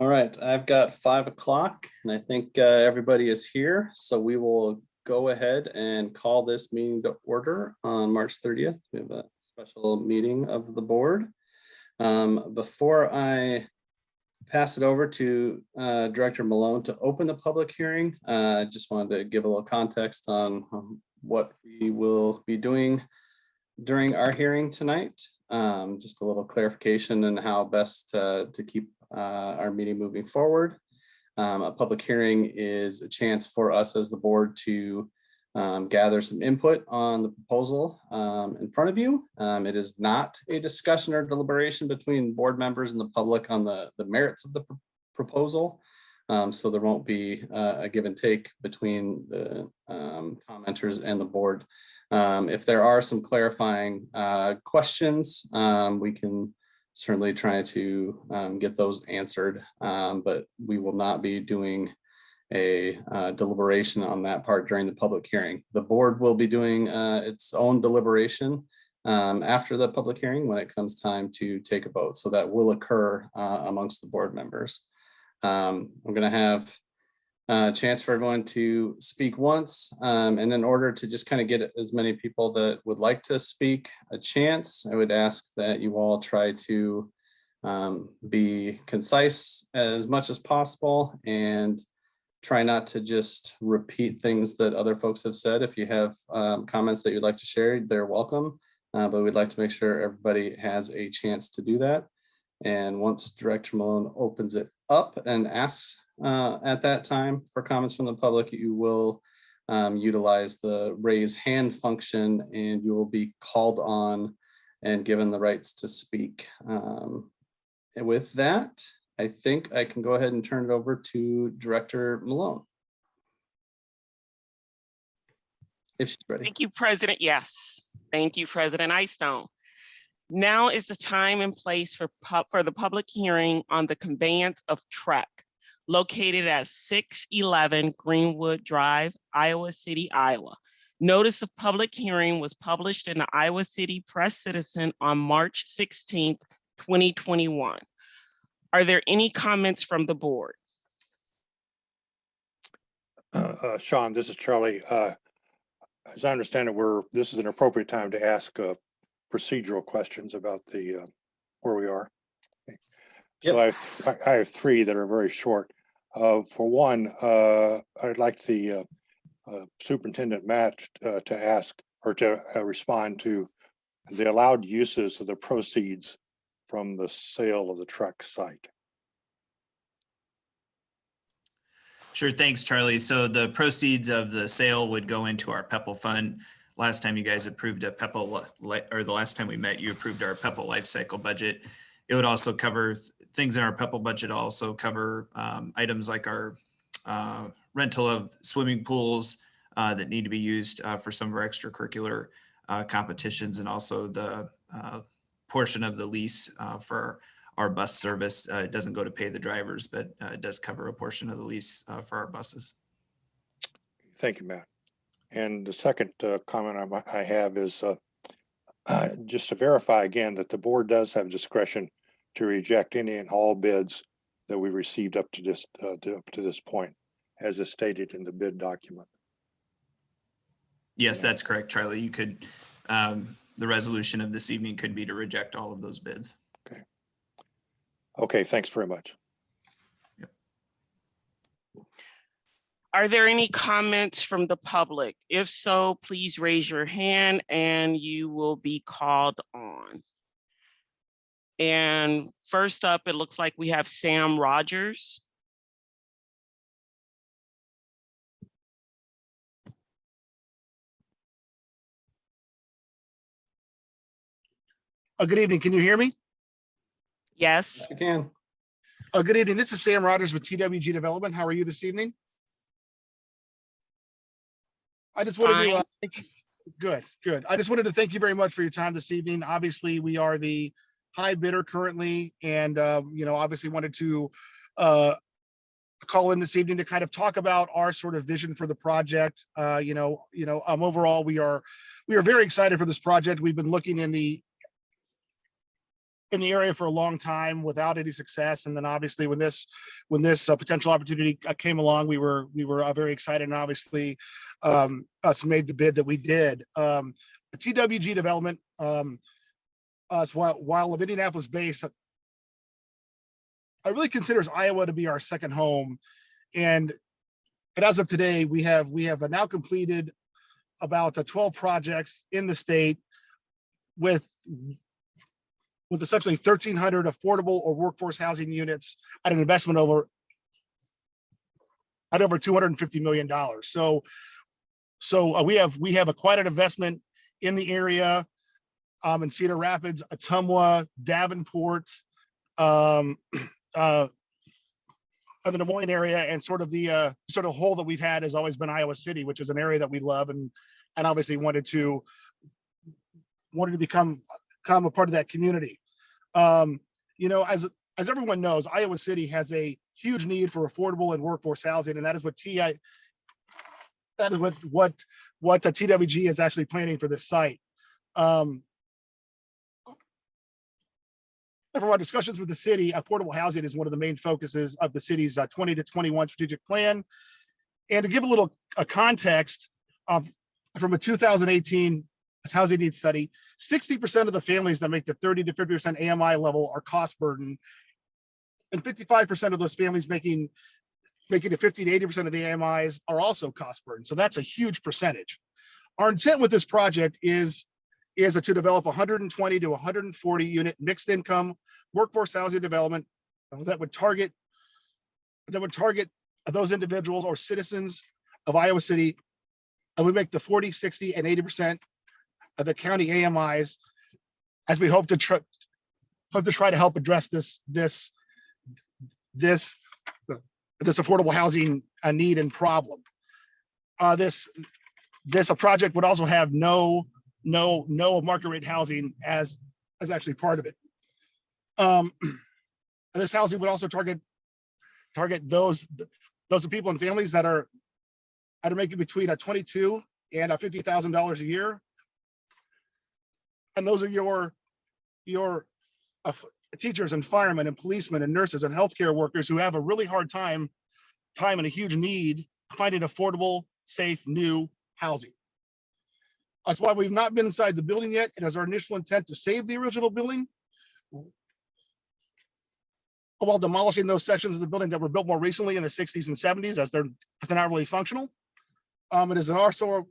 All right, I've got 5 o'clock and I think everybody is here. So we will go ahead and call this meeting to order on March 30th. We have a special meeting of the board. Before I pass it over to Director Malone to open the public hearing, I just wanted to give a little context on what we will be doing during our hearing tonight. Just a little clarification on how best to keep our meeting moving forward. A public hearing is a chance for us as the board to gather some input on the proposal in front of you. It is not a discussion or deliberation between board members and the public on the merits of the proposal. So there won't be a give and take between the commenters and the board. If there are some clarifying questions, we can certainly try to get those answered, but we will not be doing a deliberation on that part during the public hearing. The board will be doing its own deliberation after the public hearing when it comes time to take a vote. So that will occur amongst the board members. I'm going to have a chance for everyone to speak once, and in order to just kind of get as many people that would like to speak a chance, I would ask that you all try to be concise as much as possible and try not to just repeat things that other folks have said. If you have comments that you'd like to share, they're welcome, but we'd like to make sure everybody has a chance to do that. And once Director Malone opens it up and asks at that time for comments from the public, you will utilize the raise hand function and you will be called on and given the rights to speak. And with that, I think I can go ahead and turn it over to Director Malone. If she's ready. Thank you, President. Yes. Thank you, President Eystone. Now is the time and place for the public hearing on the conveyance of truck located at 611 Greenwood Drive, Iowa City, Iowa. Notice of public hearing was published in the Iowa City Press Citizen on March 16th, 2021. Are there any comments from the board? Sean, this is Charlie. As I understand it, this is an appropriate time to ask procedural questions about the where we are. Okay. So yep. I have three that are very short. For one, I'd like the Superintendent Matt to ask or to respond to the allowed uses of the proceeds from the sale of the truck site. Sure, thanks, Charlie. So the proceeds of the sale would go into our PEPL fund. Last time you guys approved a PEPL, or the last time we met, you approved our PEPL life cycle budget. It would also cover things in our PEPL budget, also cover items like our rental of swimming pools that need to be used for some of our extracurricular competitions, and also the portion of the lease for our bus service. It doesn't go to pay the drivers, but it does cover a portion of the lease for our buses. Thank you, Matt. And the second comment I have is just to verify again that the board does have discretion to reject any and all bids that we received up to this point, as is stated in the bid document. Yes, that's correct, Charlie. You could, the resolution of this evening could be to reject all of those bids. Okay. Okay, thanks very much. Yep. Are there any comments from the public? If so, please raise your hand and you will be called on. And first up, it looks like we have Sam Rogers. Good evening. Can you hear me? Yes. Yes, you can. Good evening. This is Sam Rogers with TWG Development. How are you this evening? I just wanted to thank you. Good. I just wanted to thank you very much for your time this evening. Obviously, we are the high bidder currently, and obviously wanted to call in this evening to kind of talk about our sort of vision for the project. Overall, we are very excited for this project. We've been looking in the in the area for a long time without any success. And then obviously when this potential opportunity came along, we were very excited, and obviously us made the bid that we did. TWG Development, while of Indianapolis based, I really considers Iowa to be our second home. And as of today, we have now completed about 12 projects in the state with essentially 1,300 affordable or workforce housing units at an investment over $250 million. So we have quite an investment in the area, in Cedar Rapids, Ottumwa, Davenport, the Des Moines area, and sort of the hole that we've had has always been Iowa City, which is an area that we love and obviously wanted to become a part of that community. You know, as everyone knows, Iowa City has a huge need for affordable and workforce housing, and that is what TWG is actually planning for this site. From our discussions with the city, affordable housing is one of the main focuses of the city's 20 to 21 strategic plan. And to give a little context, from a 2018 housing needs study, 60% of the families that make the 30 to 50% AMI level are cost burden, and 55% of those families making it 50 to 80% of the AMIs are also cost burden. So that's a huge percentage. Our intent with this project is to develop 120 to 140 unit mixed income workforce housing development that would target those individuals or citizens of Iowa City, and we make the 40, 60, and 80% of the county AMIs, as we hope to try to help address this affordable housing need and problem. This project would also have no market rate housing as actually part of it. This housing would also target those people and families that are making between $22,000 and $50,000 a year, and those are your teachers and firemen and policemen and nurses and healthcare workers who have a really hard time and a huge need finding affordable, safe, new housing. That's why we've not been inside the building yet. It is our initial intent to save the original building while demolishing those sections of the building that were built more recently in the 60s and 70s as they're not really functional. It is also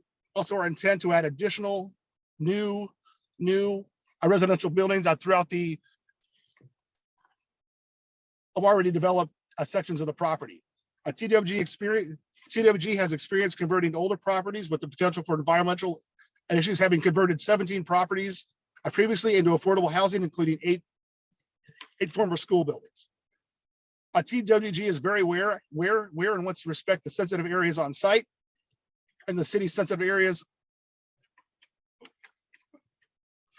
our intent to add additional new residential buildings throughout the already developed sections of the property. TWG has experience converting older properties with the potential for environmental issues, having converted 17 properties previously into affordable housing, including eight former school buildings. TWG is very aware and wants to respect the sensitive areas on site and the city's sensitive areas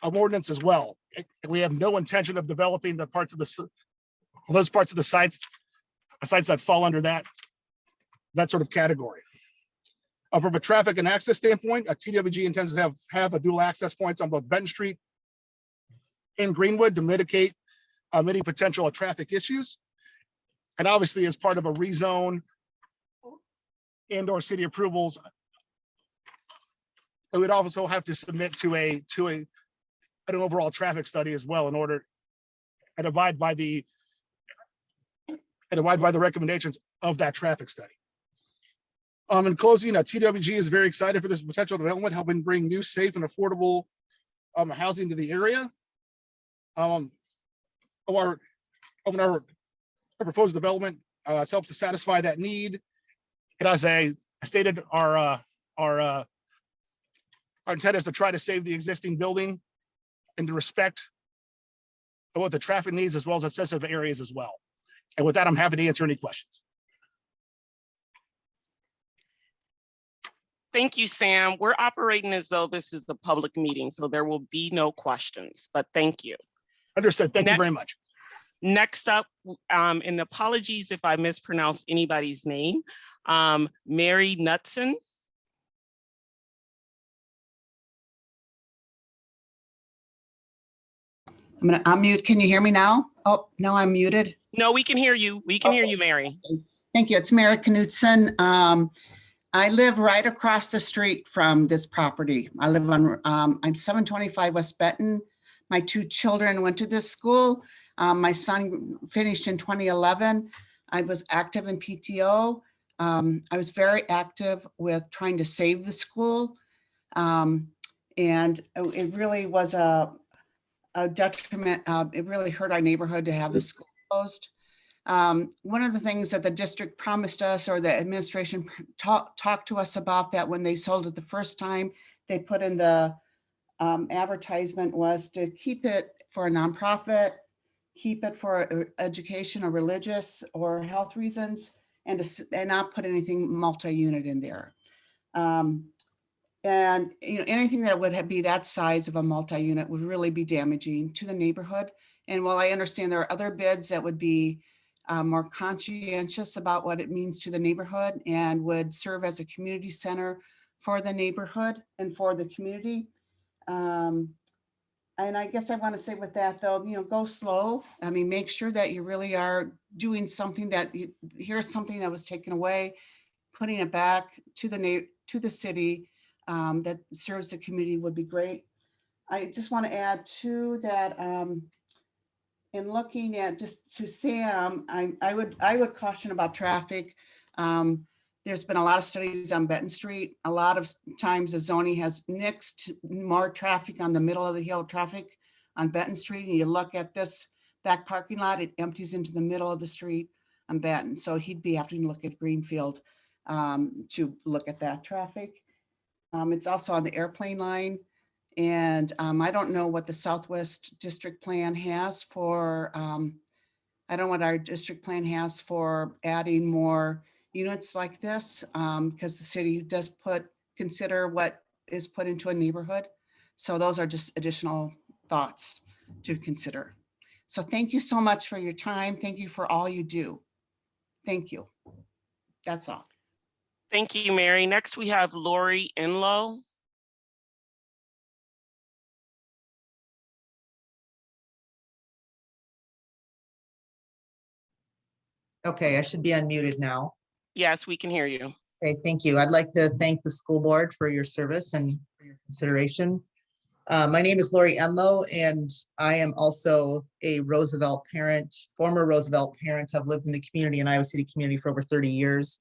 of ordinance as well. We have no intention of developing those parts of the sites that fall under that sort of category. From a traffic and access standpoint, TWG intends to have a dual access points on both Benton Street and Greenwood to mitigate any potential traffic issues. And obviously, as part of a rezone and/or city approvals, we would also have to submit to an overall traffic study as well in order to abide by the recommendations of that traffic study. In closing, TWG is very excited for this potential development, helping bring new, safe, and affordable housing to the area. Our proposed development helps to satisfy that need. And as I stated, our intent is to try to save the existing building and to respect what the traffic needs as well as accessible areas as well. And with that, I'm happy to answer any questions. Thank you, Sam. We're operating as though this is the public meeting, so there will be no questions, but thank you. Understood. Thank you very much. Next up, and apologies if I mispronounce anybody's name, Marynutson. I'm gonna unmute. Can you hear me now? Oh, no, I'm muted. No, we can hear you. We can hear you, Mary. Thank you. It's Marynutson. I live right across the street from this property. I live on, I'm 725 West Benton. My 2 children went to this school. My son finished in 2011. I was active in PTO. I was very active with trying to save the school. And it really was a detriment. It really hurt our neighborhood to have the school closed. One of the things that the district promised us, or the administration talked to us about, that when they sold it the first time, they put in the advertisement, was to keep it for a nonprofit, keep it for education or religious or health reasons, and not put anything multi-unit in there. And anything that would be that size of a multi-unit would really be damaging to the neighborhood. And while I understand there are other bids that would be more conscientious about what it means to the neighborhood and would serve as a community center for the neighborhood and for the community. And I guess I want to say with that though, go slow. I mean, make sure that you really are doing something that here's something that was taken away, putting it back to the city that serves the community would be great. I just want to add too that in looking at, just to Sam, I would caution about traffic. There's been a lot of studies on Benton Street. A lot of times the zoning has nixed more traffic on the middle of the hill traffic on Benton Street. And you look at this back parking lot, it empties into the middle of the street on Benton. So he'd be having to look at Greenfield to look at that traffic. It's also on the airplane line. And I don't know what the Southwest District Plan has for, I don't know what our district plan has for adding more units like this, because the city does consider what is put into a neighborhood. So those are just additional thoughts to consider. So thank you so much for your time. Thank you for all you do. Thank you. That's all. Thank you, Mary. Next, we have Lori Enlow. Okay, I should be unmuted now. Yes, we can hear you. Okay, thank you. I'd like to thank the school board for your service and for your consideration. My name is Lori Enlow, and I am also a Roosevelt parent, former Roosevelt parent. I've lived in the community, in Iowa City community, for over 30 years,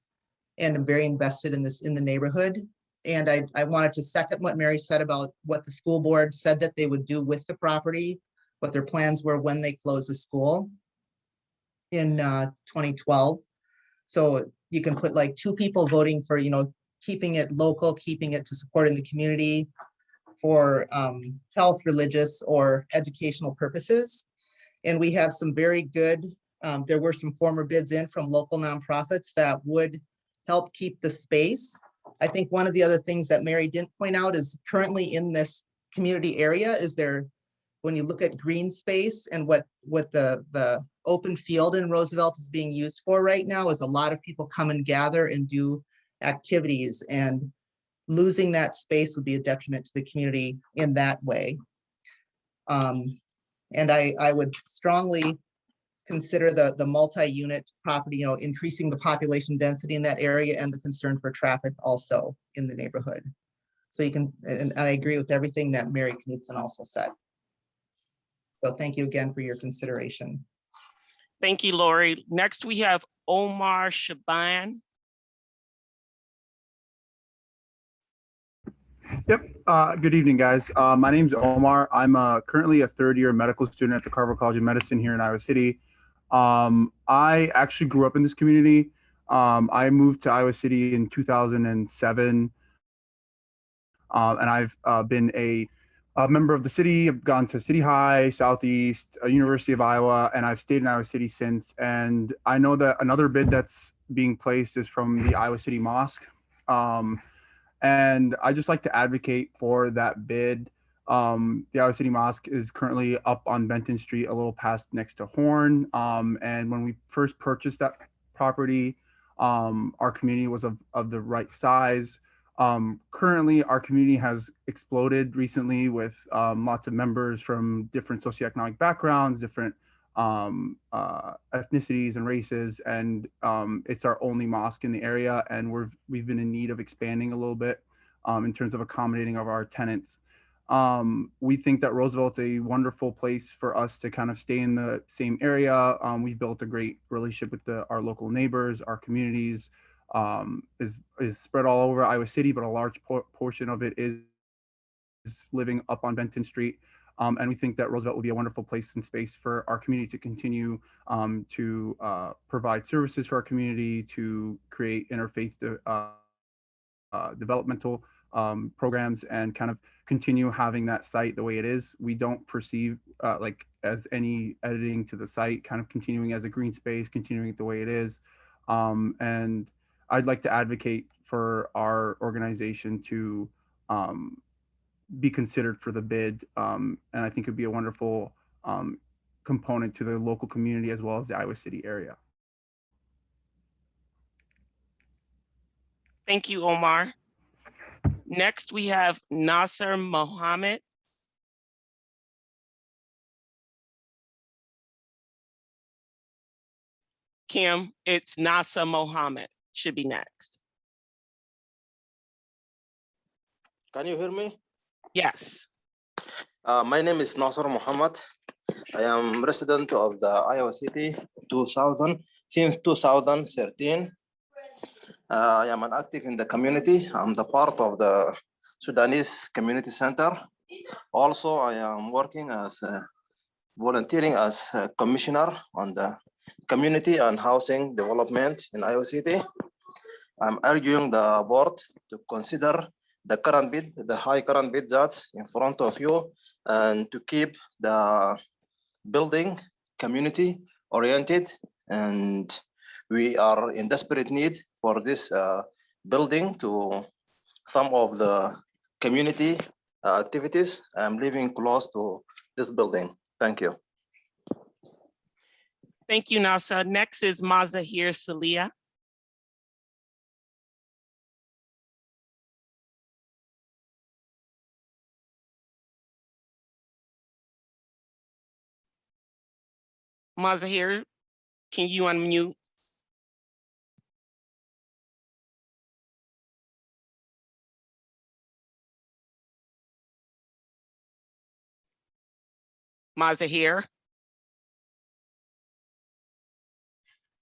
and I'm very invested in this, in the neighborhood. And I wanted to second what Mary said about what the school board said that they would do with the property, what their plans were when they closed the school in 2012. So you can put like 2 people voting for, keeping it local, keeping it to support in the community for health, religious, or educational purposes. And we have some very good, there were some former bids in from local nonprofits that would help keep the space. I think one of the other things that Mary didn't point out is currently in this community area is there, when you look at green space and what the open field in Roosevelt is being used for right now, is a lot of people come and gather and do activities, and losing that space would be a detriment to the community in that way. And I would strongly consider the multi-unit property, increasing the population density in that area, and the concern for traffic also in the neighborhood. So you can, and I agree with everything that Mary Knudsen also said. So thank you again for your consideration. Thank you, Lori. Next, we have Omar Shaban. Yep. Good evening, guys. My name's Omar. I'm currently a 3rd-year medical student at the Carver College of Medicine here in Iowa City. I actually grew up in this community. I moved to Iowa City in 2007, and I've been a member of the city. I've gone to City High, Southeast, University of Iowa, and I've stayed in Iowa City since. And I know that another bid that's being placed is from the Iowa City Mosque. And I just like to advocate for that bid. The Iowa City Mosque is currently up on Benton Street, a little past next to Horn. And when we first purchased that property, our community was of the right size. Currently, our community has exploded recently with lots of members from different socioeconomic backgrounds, different ethnicities and races, and it's our only mosque in the area, and we've been in need of expanding a little bit in terms of accommodating of our tenants. We think that Roosevelt's a wonderful place for us to kind of stay in the same area. We've built a great relationship with our local neighbors, our communities. Is spread all over Iowa City, but a large portion of it is living up on Benton Street. And we think that Roosevelt would be a wonderful place and space for our community to continue to provide services for our community, to create interfaith developmental programs, and kind of continue having that site the way it is. We don't perceive like as any editing to the site, kind of continuing as a green space, continuing it the way it is. And I'd like to advocate for our organization to be considered for the bid. And I think it'd be a wonderful component to the local community as well as the Iowa City area. Thank you, Omar. Next, we have Nasser Mohammed. Kim, it's Nasser Mohammed, should be next. Can you hear me? Yes. My name is Nasser Mohammed. I am resident of the Iowa City since 2013. I am an active in the community. I'm the part of the Sudanese Community Center. Also, I am working as volunteering as a commissioner on the community and housing development in Iowa City. I'm urging the board to consider the current bid, the high current bid that's in front of you, and to keep the building community oriented. And we are in desperate need for this building to some of the community activities. I'm living close to this building. Thank you. Thank you, Nasser. Next is Zahir Salia. Zahir, can you unmute? Zahir.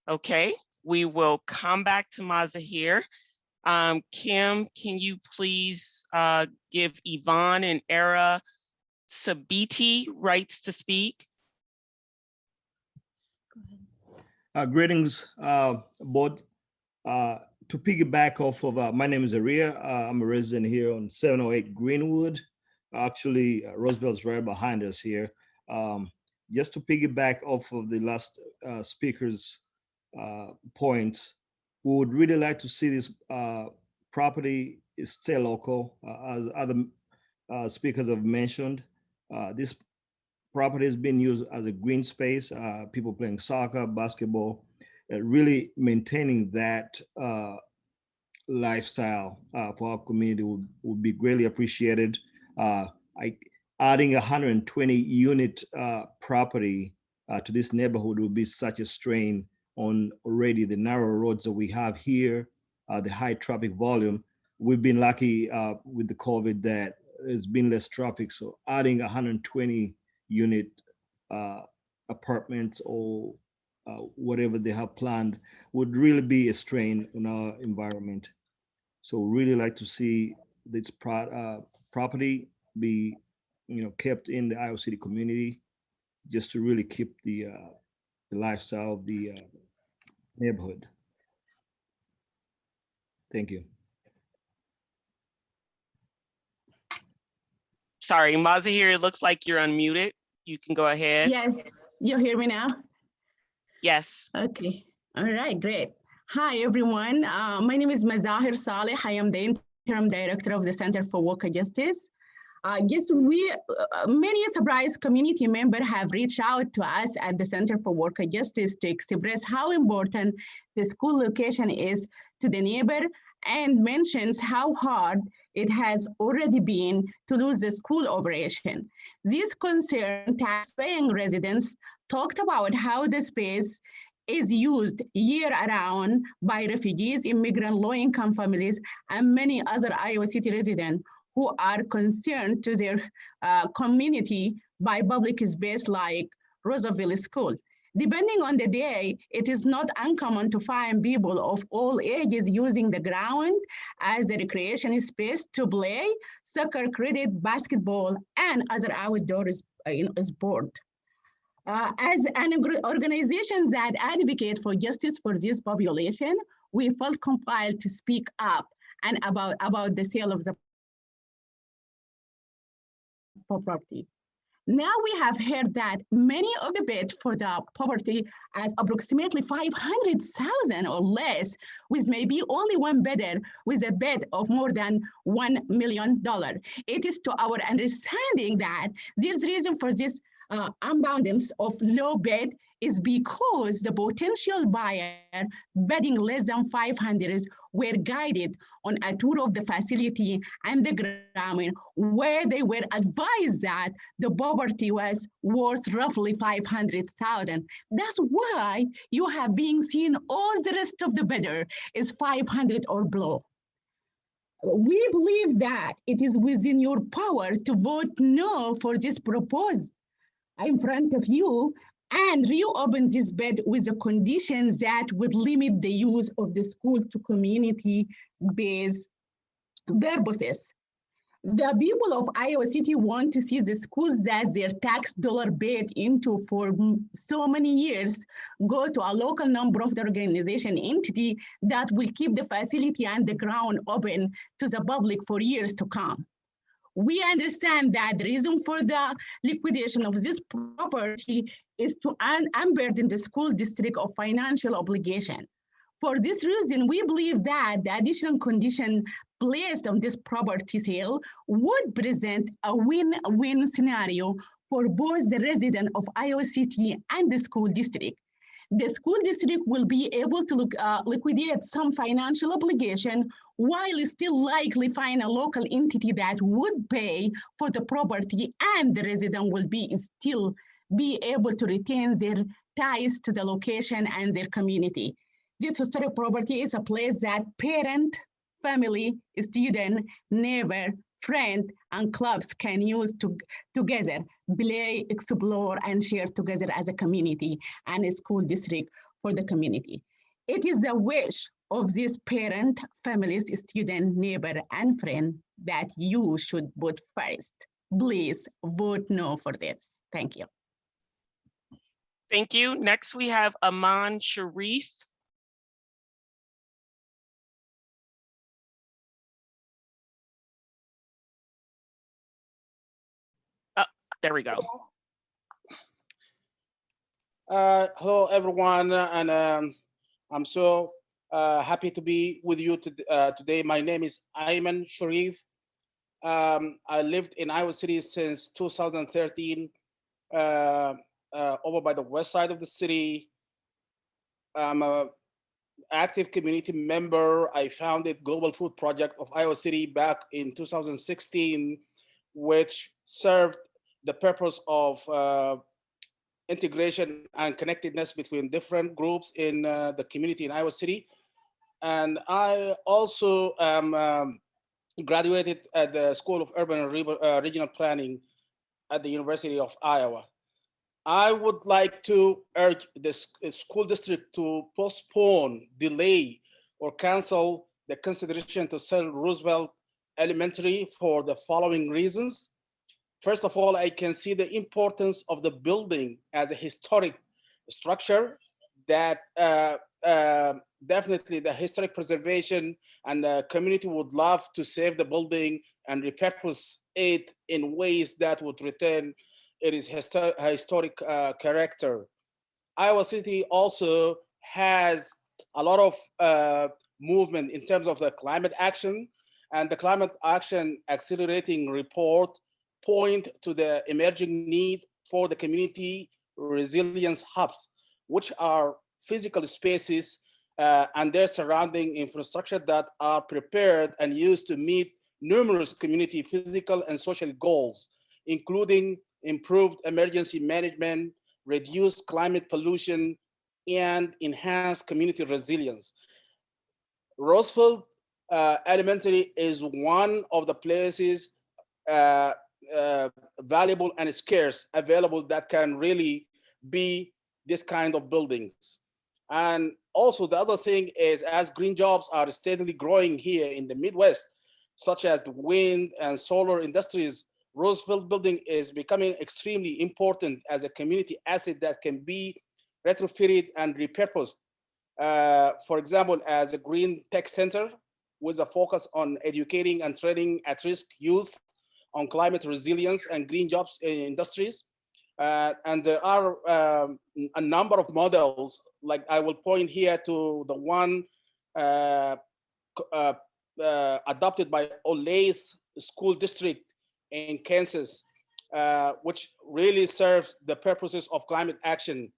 Okay, we will come back to Zahir. Kim, can you please give Iman and Era Sabiti rights to speak? Greetings, board. To piggyback off of, my name is Zahir. I'm a resident here on 708 Greenwood. Actually, Roosevelt's right behind us here. Just to piggyback off of the last speaker's points, we would really like to see this property stay local. As other speakers have mentioned, this property is being used as a green space, people playing soccer, basketball, really maintaining that lifestyle for our community would be greatly appreciated. Adding 120 unit property to this neighborhood would be such a strain on already the narrow roads that we have here, the high traffic volume. We've been lucky with the COVID that there's been less traffic. So adding 120 unit apartments or whatever they have planned would really be a strain on our environment. So really like to see this property be kept in the Iowa City community, just to really keep the lifestyle of the neighborhood. Thank you. Sorry, Zahir, it looks like you're unmuted. You can go ahead. Yes, you hear me now? Yes. Okay, all right, great. Hi, everyone. My name is Zahir Saleh. I am the interim director of the Center for Worker Justice. Yes, many surprised community members have reached out to us at the Center for Worker Justice to express how important the school location is to the neighbor and mentions how hard it has already been to lose the school operation. These concerned tax-paying residents talked about how the space is used year-round by refugees, immigrant, low-income families, and many other Iowa City residents who are concerned to their community by public space like Roosevelt School. Depending on the day, it is not uncommon to find people of all ages using the ground as a recreation space to play soccer, cricket, basketball, and other outdoor sport. As an organization that advocate for justice for this population, we felt compelled to speak up and about the sale of the property. Now we have heard that many of the bid for the property as approximately 500,000 or less, with maybe only one bidder with a bid of more than $1 million. It is to our understanding that this reason for this abundance of low bid is because the potential buyer bidding less than 500 were guided on a tour of the facility and the ground where they were advised that the property was worth roughly 500,000. That's why you have been seeing all the rest of the bidder is 500 or below. We believe that it is within your power to vote no for this proposal in front of you and reopen this bid with the conditions that would limit the use of the school to community-based purposes. The people of Iowa City want to see the schools that their tax dollar paid into for so many years go to a local nonprofit organization entity that will keep the facility and the ground open to the public for years to come. We understand that the reason for the liquidation of this property is to unburden the school district of financial obligation. For this reason, we believe that the additional condition placed on this property sale would present a win-win scenario for both the resident of Iowa City and the school district. The school district will be able to liquidate some financial obligation while still likely find a local entity that would pay for the property, and the resident will still be able to retain their ties to the location and their community. This historic property is a place that parent, family, student, neighbor, friend, and clubs can use together, play, explore, and share together as a community and a school district for the community. It is the wish of this parent, families, student, neighbor, and friend that you should vote first. Please vote no for this. Thank you. Thank you. Next, we have Iman Sharif. There we go. Hello, everyone, and I'm so happy to be with you today. My name is Ayman Sharif. I lived in Iowa City since 2013, over by the west side of the city. I'm an active community member. I founded Global Food Project of Iowa City back in 2016, which served the purpose of integration and connectedness between different groups in the community in Iowa City. And I also graduated at the School of Urban and Regional Planning at the University of Iowa. I would like to urge the school district to postpone, delay, or cancel the consideration to sell Roosevelt Elementary for the following reasons. First of all, I can see the importance of the building as a historic structure that definitely the historic preservation and the community would love to save the building and repurpose it in ways that would retain its historic character. Iowa City also has a lot of movement in terms of the climate action, and the climate action accelerating report point to the emerging need for the community resilience hubs, which are physical spaces and their surrounding infrastructure that are prepared and used to meet numerous community physical and social goals, including improved emergency management, reduced climate pollution, and enhanced community resilience. Roosevelt Elementary is one of the places valuable and scarce available that can really be this kind of buildings. And also the other thing is, as green jobs are steadily growing here in the Midwest, such as the wind and solar industries, Roosevelt Building is becoming extremely important as a community asset that can be retrofitted and repurposed. For example, as a green tech center with a focus on educating and training at-risk youth on climate resilience and green jobs in industries. And there are a number of models, like I will point here to the one adopted by Olathe School District in Kansas, which really serves the purposes of climate action.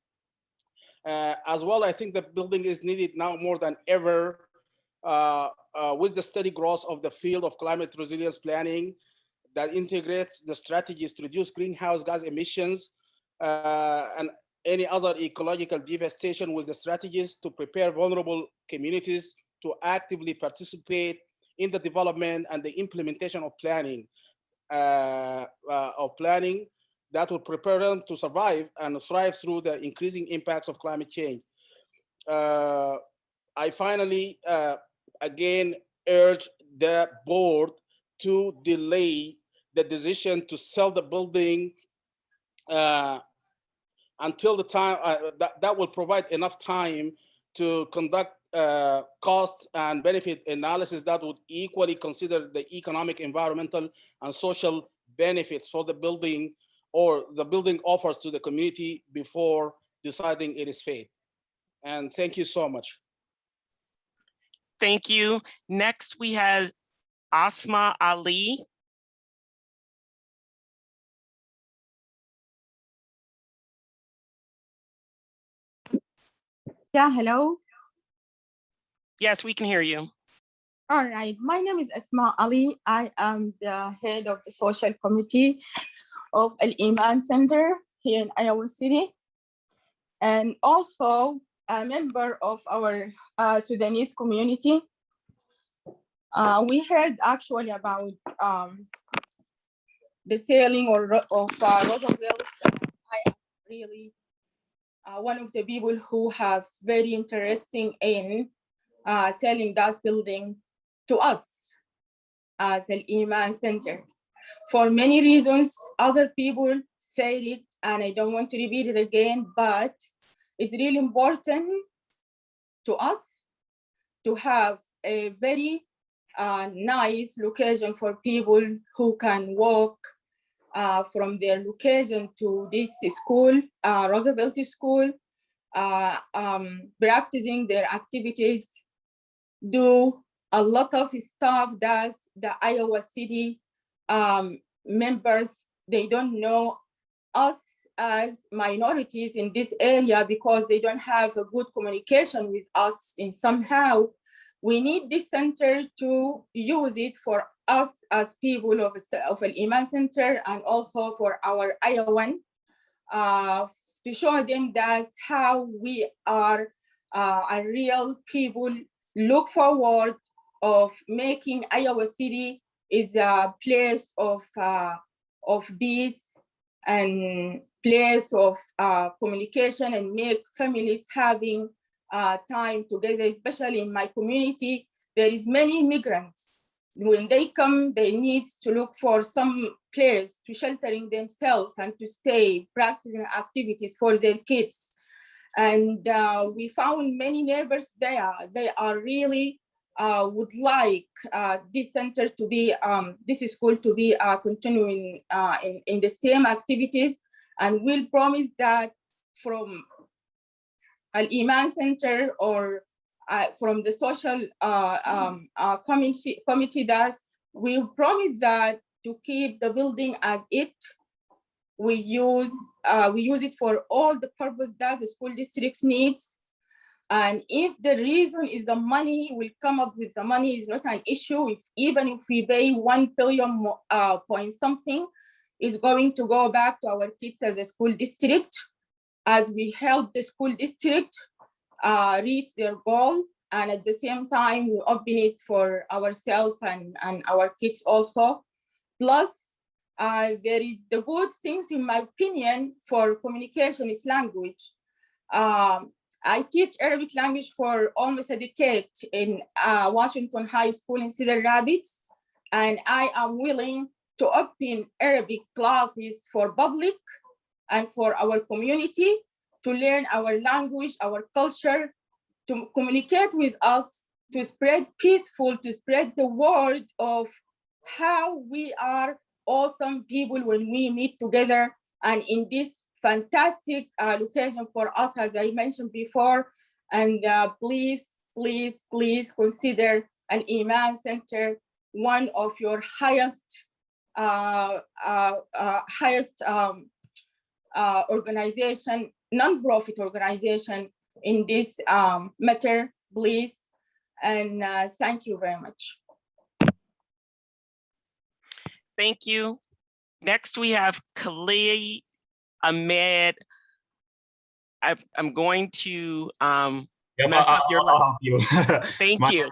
As well, I think the building is needed now more than ever with the steady growth of the field of climate resilience planning that integrates the strategies to reduce greenhouse gas emissions and any other ecological devastation with the strategies to prepare vulnerable communities to actively participate in the development and the implementation of planning that will prepare them to survive and thrive through the increasing impacts of climate change. I finally, again, urge the board to delay the decision to sell the building until the time that will provide enough time to conduct cost and benefit analysis that would equally consider the economic, environmental, and social benefits for the building or the building offers to the community before deciding its fate. And thank you so much. Thank you. Next, we have Esma Ali. Yeah, hello. Yes, we can hear you. All right, my name is Esma Ali. I am the head of the social committee of Iman Center here in Iowa City, and also a member of our Sudanese community. We heard actually about the selling of Roosevelt. I am really one of the people who have very interesting in selling that building to us as an Iman Center. For many reasons, other people said it, and I don't want to repeat it again, but it's really important to us to have a very nice location for people who can walk from their location to this school, Roosevelt School, practicing their activities, do a lot of stuff that the Iowa City members, they don't know us as minorities in this area because they don't have a good communication with us. And somehow we need this center to use it for us as people of an Iman Center, and also for our Iowan, to show them that how we are a real people look forward of making Iowa City is a place of peace and place of communication, and make families having time together, especially in my community. There is many immigrants. When they come, they need to look for some place to sheltering themselves and to stay, practicing activities for their kids. And we found many neighbors there. They are really would like this center to be, this school to be continuing in the same activities, and we'll promise that from an Iman Center or from the social committee does, we promise that to keep the building as it. We use it for all the purpose that the school district needs. And if the reason is the money, we'll come up with the money is not an issue. Even if we pay 1 billion point something, is going to go back to our kids as a school district, as we help the school district reach their goal. And at the same time, we open it for ourselves and our kids also. Plus, there is the good things, in my opinion, for communication is language. I teach Arabic language for almost a decade in Washington High School in Cedar Rapids, and I am willing to open Arabic classes for public and for our community to learn our language, our culture, to communicate with us, to spread peaceful, to spread the word of how we are awesome people when we meet together. And in this fantastic location for us, as I mentioned before, and please, please, please consider an Iman Center one of your highest organization, non-profit organization in this matter, please. And thank you very much. Thank you. Next, we have Khalid Ahmed. I'm going to mess up your I'll help you. Thank you.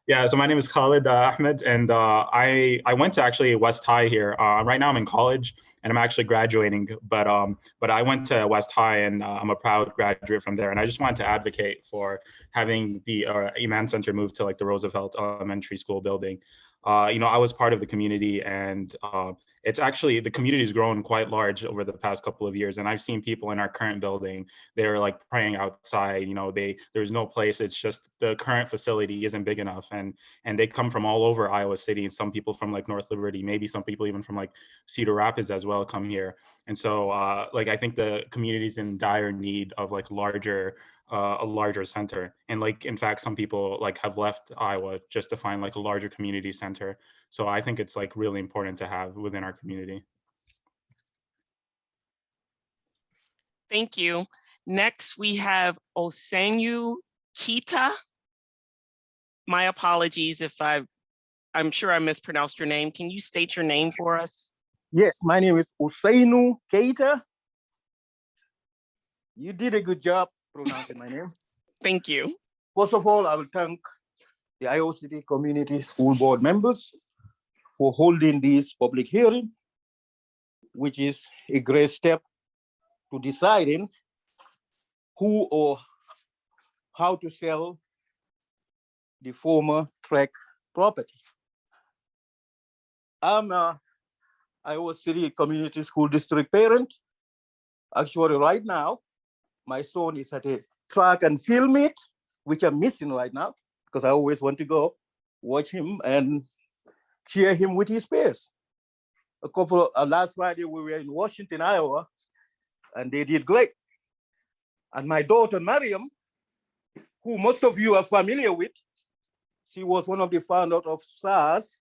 Yeah, so my name is Khalid Ahmed, and I went to actually West High here. Right now I'm in college, and I'm actually graduating, but I went to West High, and I'm a proud graduate from there. And I just wanted to advocate for having the Iman Center moved to like the Roosevelt Elementary School building. You know, I was part of the community, and it's actually, the community's grown quite large over the past couple of years. And I've seen people in our current building, they're like praying outside, you know, there's no place. It's just the current facility isn't big enough. And they come from all over Iowa City, and some people from like North Liberty, maybe some people even from like Cedar Rapids as well come here. And so like, I think the community's in dire need of like a larger center. And like, in fact, some people like have left Iowa just to find like a larger community center. So I think it's like really important to have within our community. Thank you. Next, we have Osenyu Kita. My apologies if I'm sure I mispronounced your name. Can you state your name for us? Yes, my name is Osenyu Keita. You did a good job pronouncing my name. Thank you. First of all, I will thank the Iowa City Community School Board members for holding this public hearing, which is a great step to deciding who or how to sell the former track property. I'm a Iowa City Community School District parent. Actually, right now, my son is at a track and field meet, which I'm missing right now because I always want to go watch him and cheer him with his peers. Last Friday, we were in Washington, Iowa, and they did great. And my daughter, Mariam, who most of you are familiar with, she was one of the founders of SARS,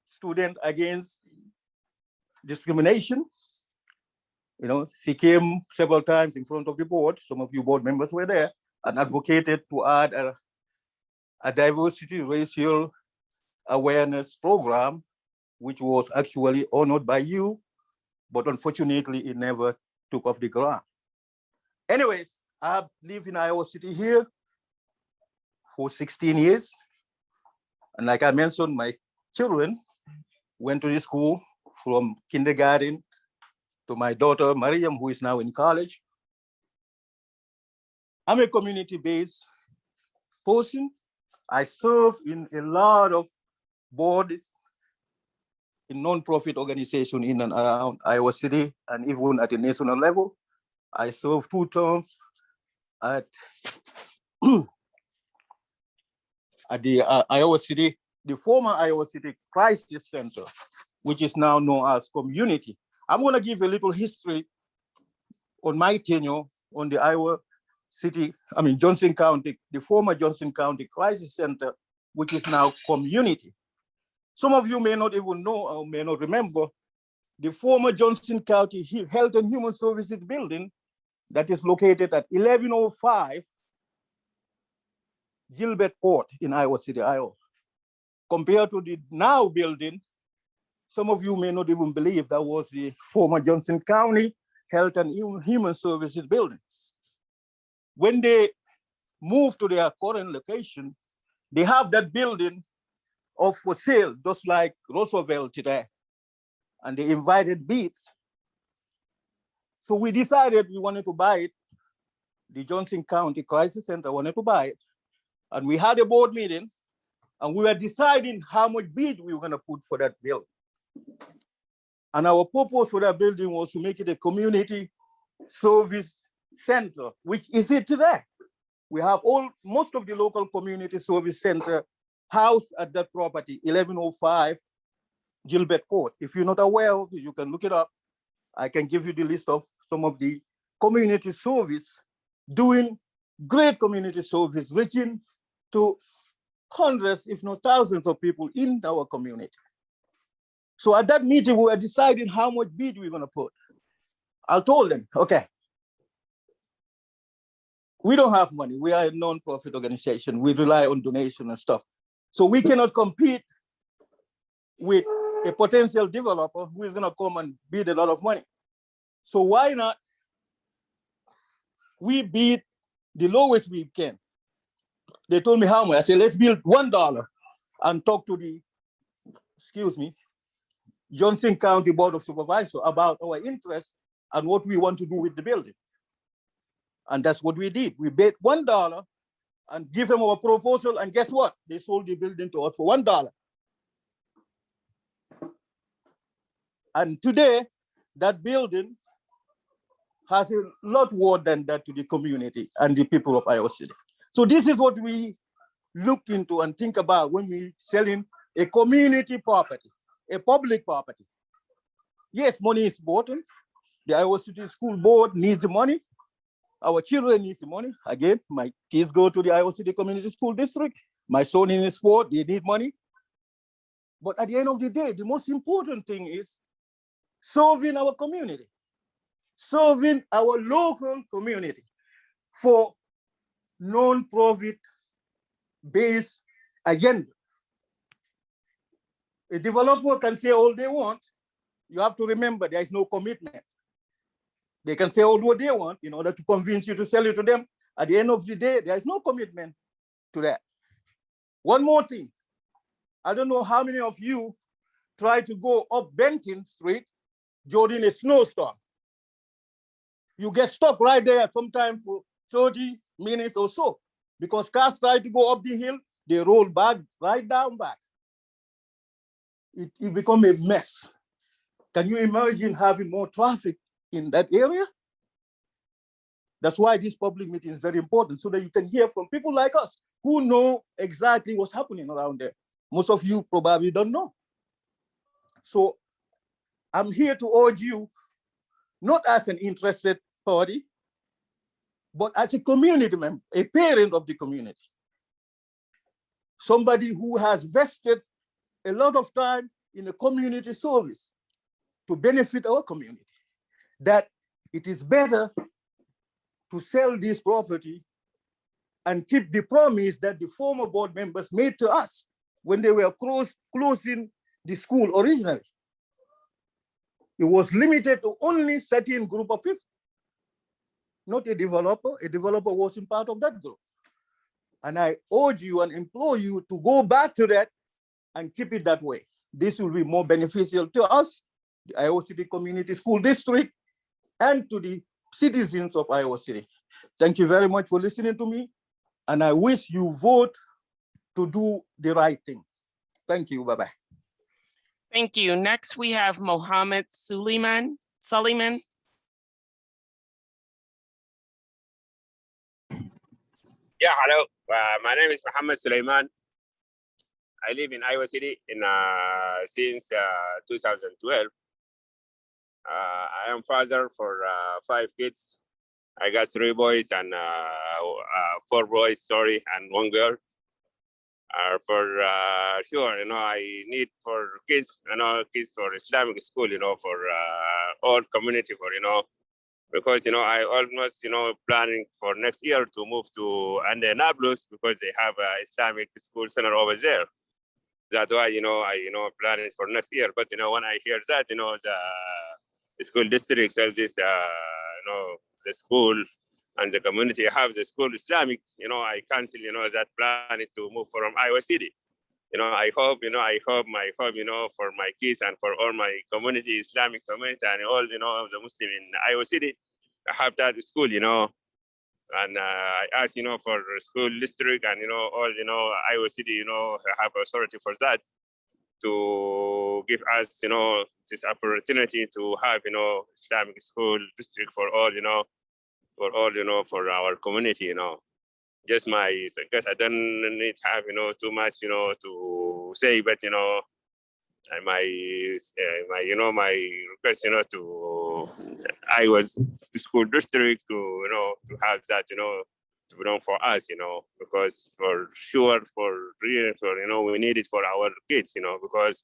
Student Against Discrimination. You know, she came several times in front of the board. Some of you board members were there and advocated to add a diversity racial awareness program, which was actually honored by you, but unfortunately it never took off the ground. Anyways, I've lived in Iowa City here for 16 years. And like I mentioned, my children went to the school from kindergarten to my daughter, Mariam, who is now in college. I'm a community-based person. I serve in a lot of boards in non-profit organizations in and around Iowa City, and even at the national level. I served 2 terms at, at the Iowa City, the former Iowa City Crisis Center, which is now known as Community. I'm gonna give a little history on my tenure on the Johnson County, the former Johnson County Crisis Center, which is now Community. Some of you may not even know or may not remember the former Johnson County Health and Human Services building that is located at 1105 Gilbert Court in Iowa City, Iowa. Compared to the now building, some of you may not even believe that was the former Johnson County Health and Human Services building. When they moved to their current location, they have that building up for sale, just like Roosevelt today. And they invited bids. So we decided we wanted to buy it. The Johnson County Crisis Center wanted to buy it. And we had a board meeting and we were deciding how much bid we were gonna put for that building. And our purpose for that building was to make it a community service center, which is it today. We have most of the local community service center housed at that property, 1105 Gilbert Court. If you're not aware of it, you can look it up. I can give you the list of some of the community service doing great community service, reaching to hundreds, if not thousands of people in our community. So at that meeting, we were deciding how much bid we're gonna put. I told them, okay, we don't have money. We are a non-profit organization. We rely on donation and stuff. So we cannot compete with a potential developer who is gonna come and bid a lot of money. So why not we bid the lowest we can? They told me how much. I said, let's build $1 and talk to the, Johnson County Board of Supervisors about our interest and what we want to do with the building. And that's what we did. We bet $1 and give them our proposal. And guess what? They sold the building to us for $1. And today, that building has a lot more than that to the community and the people of Iowa City. So this is what we look into and think about when we selling a community property, a public property. Yes, money is important. The Iowa City School Board needs the money. Our children need the money. Again, my kids go to the Iowa City Community School District. My son in sport, they need money. But at the end of the day, the most important thing is serving our community, serving our local community for non-profit based agenda. A developer can say all they want. You have to remember there is no commitment. They can say all what they want in order to convince you to sell it to them. At the end of the day, there is no commitment to that. One more thing. I don't know how many of you try to go up Benton Street during a snowstorm. You get stuck right there sometimes for 30 minutes or so because cars try to go up the hill, they roll back, right down back. It becomes a mess. Can you imagine having more traffic in that area? That's why this public meeting is very important, so that you can hear from people like us who know exactly what's happening around there. Most of you probably don't know. So I'm here to urge you, not as an interested party, but as a community member, a parent of the community. Somebody who has vested a lot of time in a community service to benefit our community, that it is better to sell this property and keep the promise that the former board members made to us when they were closing the school originally. It was limited to only a certain group of people, not a developer. A developer wasn't part of that group. And I urge you and implore you to go back to that and keep it that way. This will be more beneficial to us, the Iowa City Community School District, and to the citizens of Iowa City. Thank you very much for listening to me. And I wish you vote to do the right thing. Thank you. Bye-bye. Thank you. Next, we have Mohammed Suleiman. Yeah, hello. My name is Mohammed Suleiman. I live in Iowa City since 2012. I am father for 5 kids. I got 3 boys and 4 boys, and 1 girl. For sure, I need for kids, kids for Islamic school, for all community, for, because I almost planning for next year to move to Indianapolis because they have a Islamic school center over there. That's why I planning for next year. But when I hear that the school district sells this the school and the community have the school Islamic, I cancel that planning to move from Iowa City. I hope for my kids and for all my community, Islamic community, and all the Muslim in Iowa City, have that school, and I ask for school district and all Iowa City, have authority for that to give us this opportunity to have Islamic school district for all for our community. Just I guess I don't need to have too much to say, but my request to Iowa's school district to have that to belong for us because for sure for real for we need it for our kids because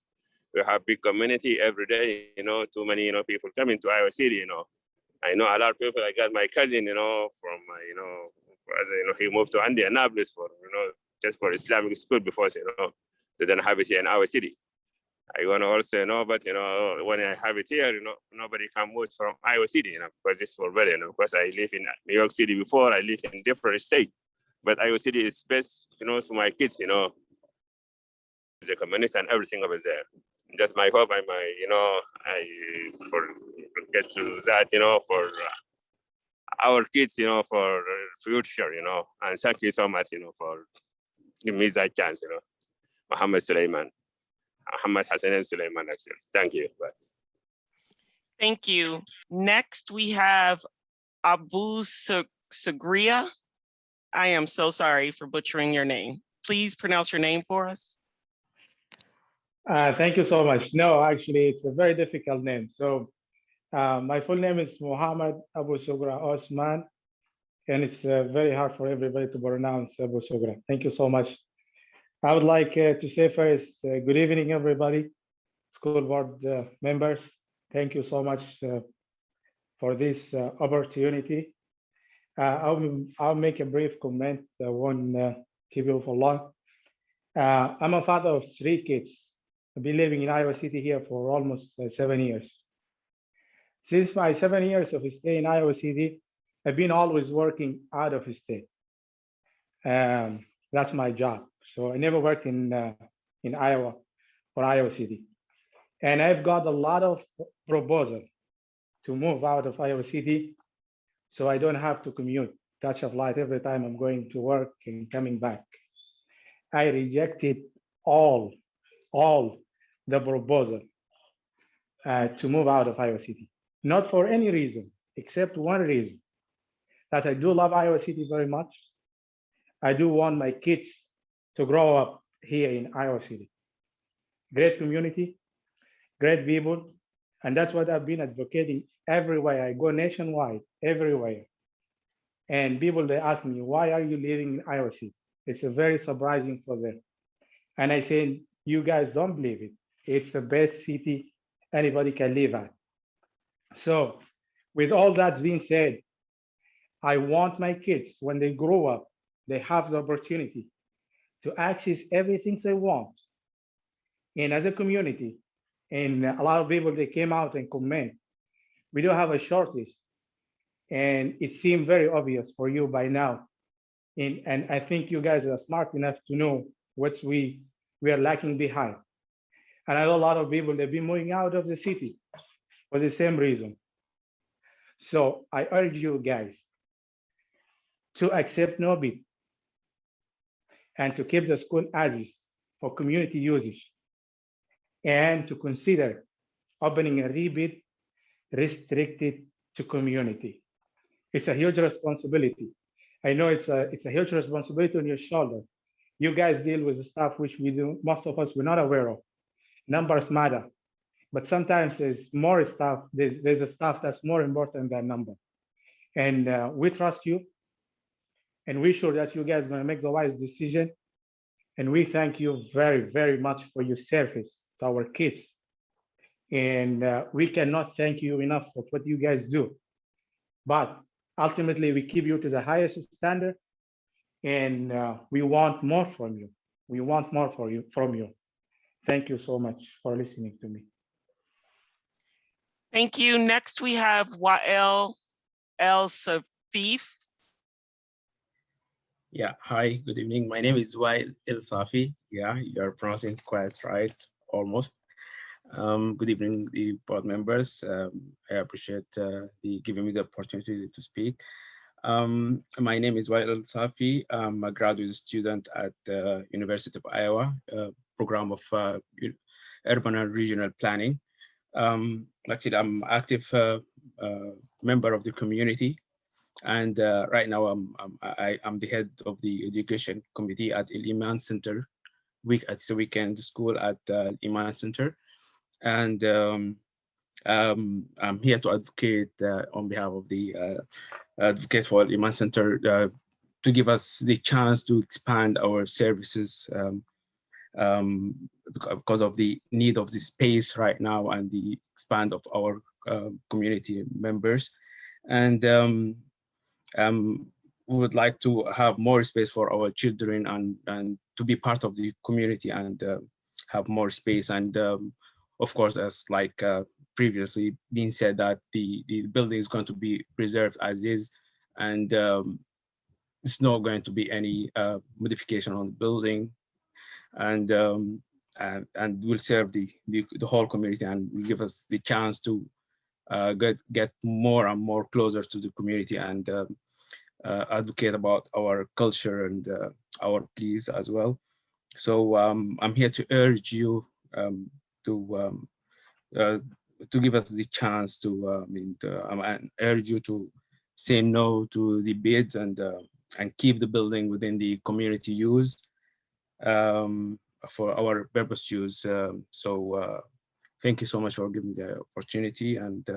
we have big community every day too many people coming to Iowa City I know a lot of people. I got my cousin from he moved to Indianapolis for just for Islamic school before they didn't have it here in our city. I want to also but when I have it here, nobody can move from Iowa City, because it's for better, because I live in New York City before, I live in different state, but Iowa City is best, to my kids, the community and everything over there. That's my hope. I get to that, for our kids, for future, and thank you so much, for giving me that chance, Mohammed Suleiman. Muhammad Hassan and Suleiman, actually. Thank you. Bye. Thank you. Next, we have Abu Sagria. I am so sorry for butchering your name. Please pronounce your name for us. Thank you so much. No, actually, it's a very difficult name. So my full name is Mohammed Abu Sugra Osman, and it's very hard for everybody to pronounce Abu Sugra. Thank you so much. I would like to say first, good evening, everybody, school board members. Thank you so much for this opportunity. I'll make a brief comment. I won't keep you for long. I'm a father of 3 kids. I've been living in Iowa City here for almost 7 years. Since my 7 years of stay in Iowa City, I've been always working out of state. That's my job. So I never worked in Iowa or Iowa City. And I've got a lot of proposals to move out of Iowa City so I don't have to commute, catch a flight every time I'm going to work and coming back. I rejected all the proposal to move out of Iowa City. Not for any reason, except one reason, that I do love Iowa City very much. I do want my kids to grow up here in Iowa City. Great community, great people, and that's what I've been advocating everywhere. I go nationwide, everywhere. And people, they ask me, why are you living in Iowa City? It's a very surprising for them. And I say, you guys don't believe it. It's the best city anybody can live at. So with all that being said, I want my kids, when they grow up, they have the opportunity to access everything they want. And as a community, and a lot of people, they came out and comment, we do have a shortage. And it seemed very obvious for you by now. And I think you guys are smart enough to know what we are lacking behind. And I know a lot of people, they've been moving out of the city for the same reason. So I urge you guys to accept no bid and to keep the school as is for community usage, and to consider opening a rebid restricted to community. It's a huge responsibility. I know it's a huge responsibility on your shoulder. You guys deal with the stuff which we do, most of us we're not aware of. Numbers matter, but sometimes there's more stuff, there's a stuff that's more important than number. And we trust you, and we're sure that you guys are gonna make the wise decision. And we thank you very, very much for your service to our kids. And we cannot thank you enough for what you guys do. but ultimately we keep you to the highest standard, and we want more from you. We want more from you. Thank you so much for listening to me. Thank you. Next, we have Wael El Safif. Yeah, hi, good evening. My name is Waheed El Safi. Yeah, you're pronouncing quite right, almost. Good evening, the board members. I appreciate the giving me the opportunity to speak. My name is Waheed El Safi. I'm a graduate student at the University of Iowa, program of urban and regional planning. Actually, I'm active member of the community. And right now, I'm the head of the education committee at Iman Center. It's a weekend school at Iman Center, and I'm here to advocate on behalf of the advocate for Iman Center to give us the chance to expand our services because of the need of the space right now and the expand of our community members, and. We would like to have more space for our children and to be part of the community and have more space. And of course, as like previously been said, that the building is going to be preserved as is, and it's not going to be any modification on the building, and will serve the whole community and will give us the chance to get more and more closer to the community and advocate about our culture and our beliefs as well. So I'm here to urge you to give us the chance to, I urge you to say no to the bids and keep the building within the community use for our purpose use. Thank you so much for giving me the opportunity. And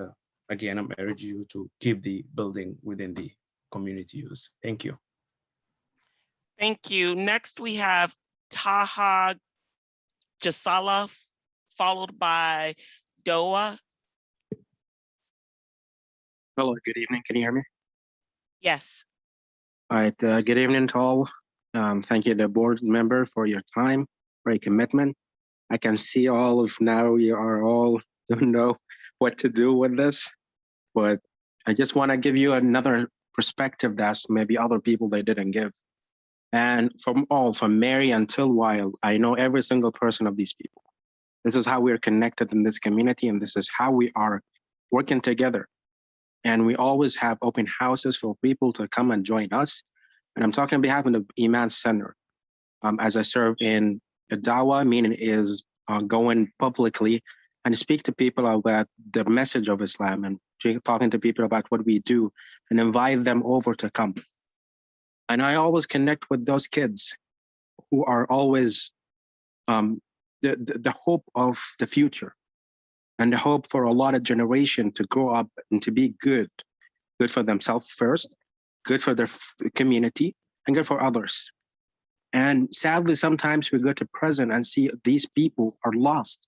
again, I'm urging you to keep the building within the community use. Thank you. Thank you. Next, we have Taha Jasala, followed by Dawah. Hello, good evening. Can you hear me? Yes. All right, good evening to all. Thank you, the board member, for your time, for your commitment. I can see all of now you are all don't know what to do with this, but I just want to give you another perspective that maybe other people they didn't give. And from Mary until Wild, I know every single person of these people. This is how we're connected in this community, and this is how we are working together. And we always have open houses for people to come and join us. And I'm talking on behalf of the Iman Center. As I serve in the Dawah, meaning is going publicly and speak to people about the message of Islam and talking to people about what we do and invite them over to come. And I always connect with those kids who are always the hope of the future and the hope for a lot of generation to grow up and to be good for themselves first, good for their community, and good for others. And sadly, sometimes we go to prison and see these people are lost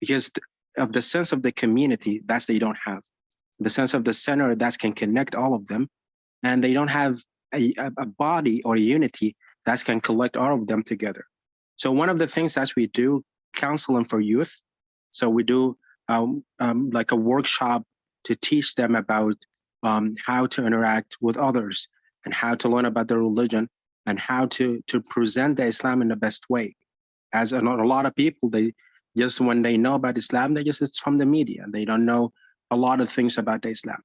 because of the sense of the community that they don't have, the sense of the center that can connect all of them, and they don't have a body or a unity that can collect all of them together. So one of the things that we do, counseling for youth. So we do like a workshop to teach them about how to interact with others and how to learn about their religion and how to present the Islam in the best way. As a lot of people, they just when they know about Islam, it's from the media. They don't know a lot of things about the Islam.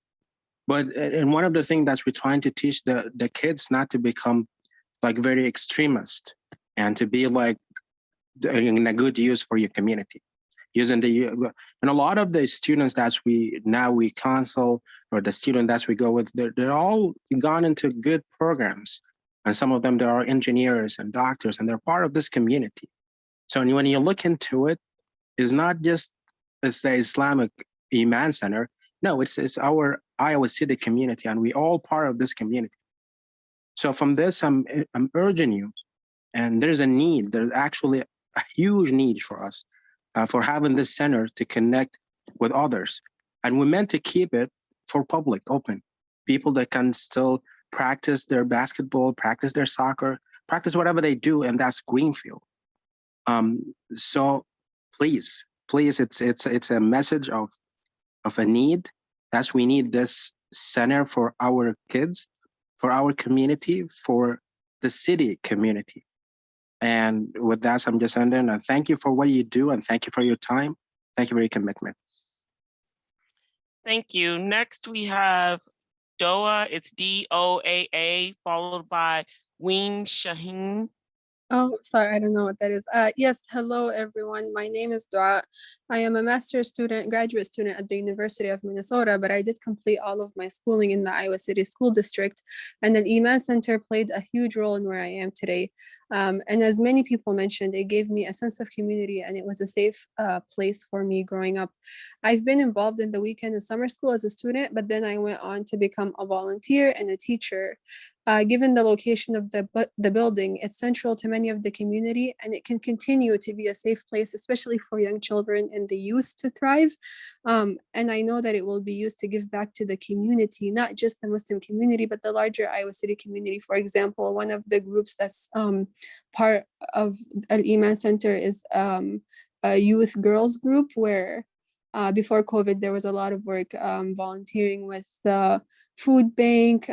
But and one of the things that we're trying to teach the kids not to become like very extremist and to be like in a good use for your community. And a lot of the students that we counsel or the student that we go with, they're all gone into good programs. And some of them, there are engineers and doctors, and they're part of this community. So when you look into it, it's not just it's the Islamic Iman Center. No, it's our Iowa City community, and we all part of this community. So from this, I'm urging you, and there's a need. There's actually a huge need for us for having this center to connect with others, and we're meant to keep it for public, open. people that can still practice their basketball, practice their soccer, practice whatever they do, and that's Greenfield. So please, it's a message of a need. That's we need this center for our kids, for our community, for the city community. And with that, I'm just ending. And thank you for what you do, and thank you for your time. Thank you for your commitment. Thank you. Next, we have Dawah. It's DOAA, followed by Shaheen. Oh, sorry, I don't know what that is. Yes, hello everyone. My name is Dawah. I am a master's student, graduate student at the University of Minnesota, but I did complete all of my schooling in the Iowa City School District, and the Iman Center played a huge role in where I am today. And as many people mentioned, it gave me a sense of community, and it was a safe place for me growing up. I've been involved in the weekend and summer school as a student, but then I went on to become a volunteer and a teacher. Given the location of the building, it's central to many of the community, and it can continue to be a safe place, especially for young children and the youth to thrive. And I know that it will be used to give back to the community, not just the Muslim community, but the larger Iowa City community. For example, one of the groups that's part of Al Iman Center is a youth girls group where before COVID, there was a lot of work volunteering with the food bank,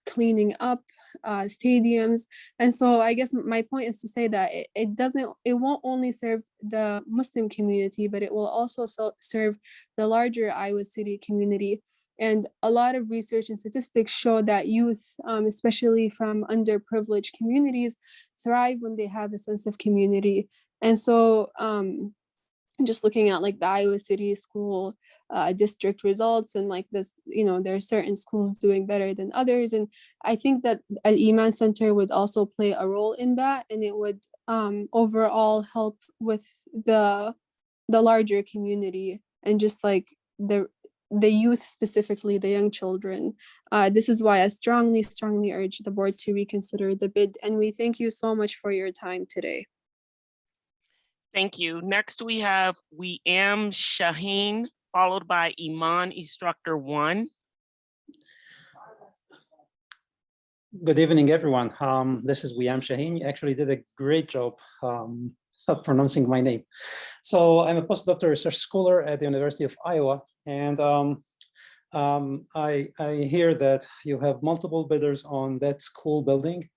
cleaning up stadiums. And so I guess my point is to say that it won't only serve the Muslim community, but it will also serve the larger Iowa City community. And a lot of research and statistics show that youth, especially from underprivileged communities, thrive when they have a sense of community. And so just looking at like the Iowa City school district results and like this, there are certain schools doing better than others. And I think that Al Iman Center would also play a role in that, and it would overall help with the larger community and just like the youth, specifically the young children. This is why I strongly urge the board to reconsider the bid. And we thank you so much for your time today. Thank you. Next, we have Shaheen, followed by Iman, instructor 1. Good evening, everyone. This is Shaheen. You actually did a great job of pronouncing my name. So I'm a postdoctoral research scholar at the University of Iowa, and I hear that you have multiple bidders on that school building.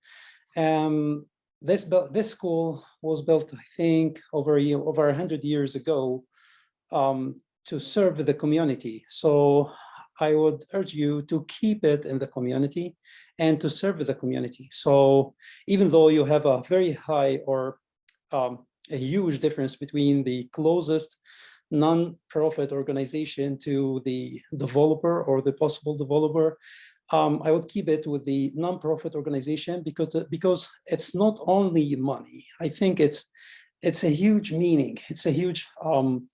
This school was built, I think, over 100 years ago to serve the community. So I would urge you to keep it in the community and to serve the community. So even though you have a very high or a huge difference between the closest non-profit organization to the developer or the possible developer, I would keep it with the non-profit organization because it's not only money. I think it's a huge meaning. It's a huge,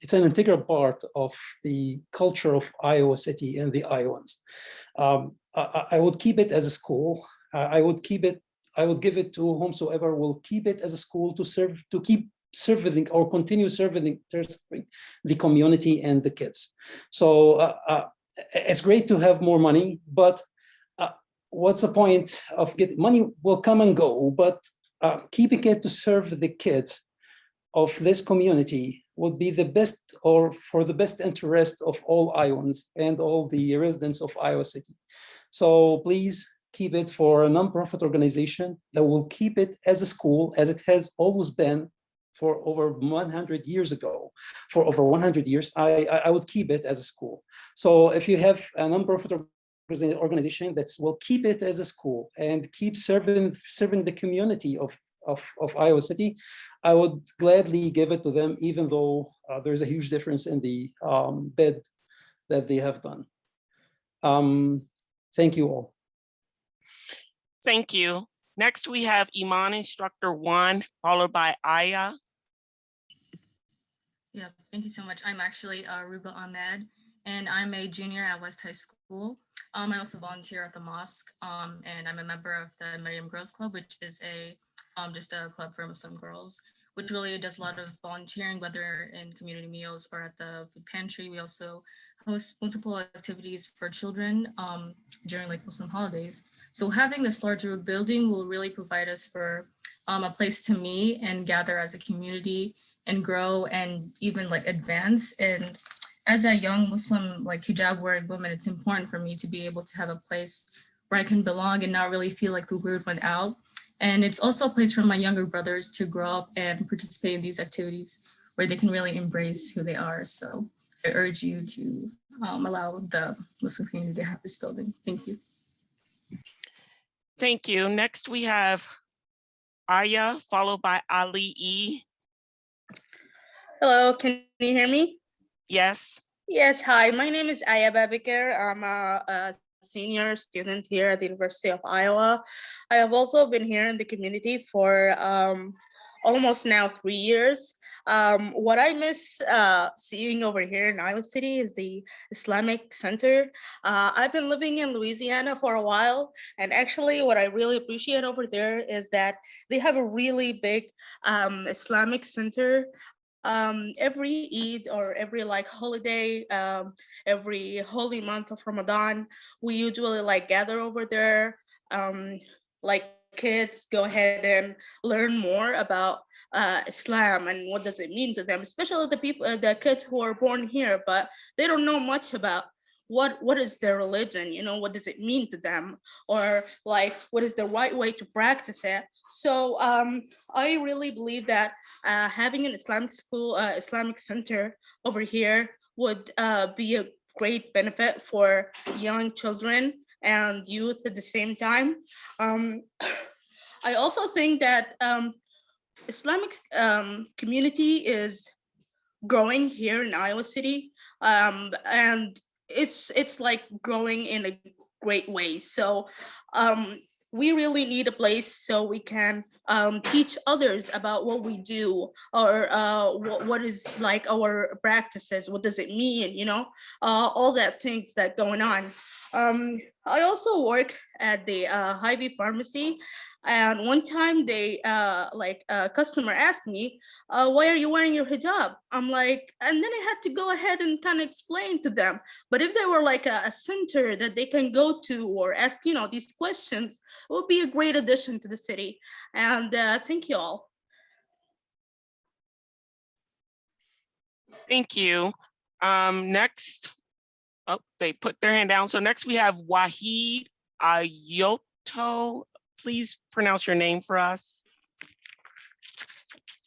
it's an integral part of the culture of Iowa City and the Iowans. I would keep it as a school. I would give it to whomsoever will keep it as a school to keep serving or continue serving the community and the kids. So it's great to have more money, but what's the point of getting money? Will come and go, but keeping it to serve the kids of this community would be the best, or for the best interest of all Iowans and all the residents of Iowa City. So please keep it for a nonprofit organization that will keep it as a school, as it has always been for over 100 years ago. For over 100 years, I would keep it as a school. So if you have a nonprofit organization that will keep it as a school and keep serving the community of Iowa City, I would gladly give it to them, even though there's a huge difference in the bid that they have done. Thank you all. Thank you. Next, we have Iman, instructor 1, followed by Aya. Yeah, thank you so much. I'm actually Ruba Ahmed, and I'm a junior at West High School. I also volunteer at the mosque, and I'm a member of the Maryam Girls Club, which is just a club for Muslim girls. which really does a lot of volunteering, whether in community meals or at the food pantry. We also host multiple activities for children during like Muslim holidays. So having this larger building will really provide us for a place to meet and gather as a community and grow and even like advance. And as a young Muslim, like hijab wearing woman, it's important for me to be able to have a place where I can belong and not really feel like the word went out. And it's also a place for my younger brothers to grow up and participate in these activities where they can really embrace who they are. So I urge you to allow the Muslim community to have this building. Thank you. Thank you. Next we have Aya, followed by Ali E. Hello, can you hear me? Yes. Yes, hi, my name is Aya Babikar. I'm a senior student here at the University of Iowa. I have also been here in the community for almost now 3 years. What I miss seeing over here in Iowa City is the Islamic Center. I've been living in Louisiana for a while, and actually what I really appreciate over there is that they have a really big Islamic center. Every Eid or every like holiday, every holy month of Ramadan, we usually like gather over there. Like kids go ahead and learn more about Islam and what does it mean to them, especially the kids who are born here, but they don't know much about what is their religion, you know, what does it mean to them, or like what is the right way to practice it. So I really believe that having an Islamic school, Islamic center over here would be a great benefit for young children and youth at the same time. I also think that Islamic community is growing here in Iowa City, and it's like growing in a great way. So we really need a place so we can teach others about what we do, or what is like our practices, what does it mean, you know, all that things that going on. I also work at the Hy-Vee pharmacy, and one time they like a customer asked me, why are you wearing your hijab? I'm like, and then I had to go ahead and kind of explain to them. But if there were like a center that they can go to or ask, you know, these questions, it would be a great addition to the city. And thank you all. Thank you. Next, oh, they put their hand down. So next we have Waheed Ayoto. Please pronounce your name for us.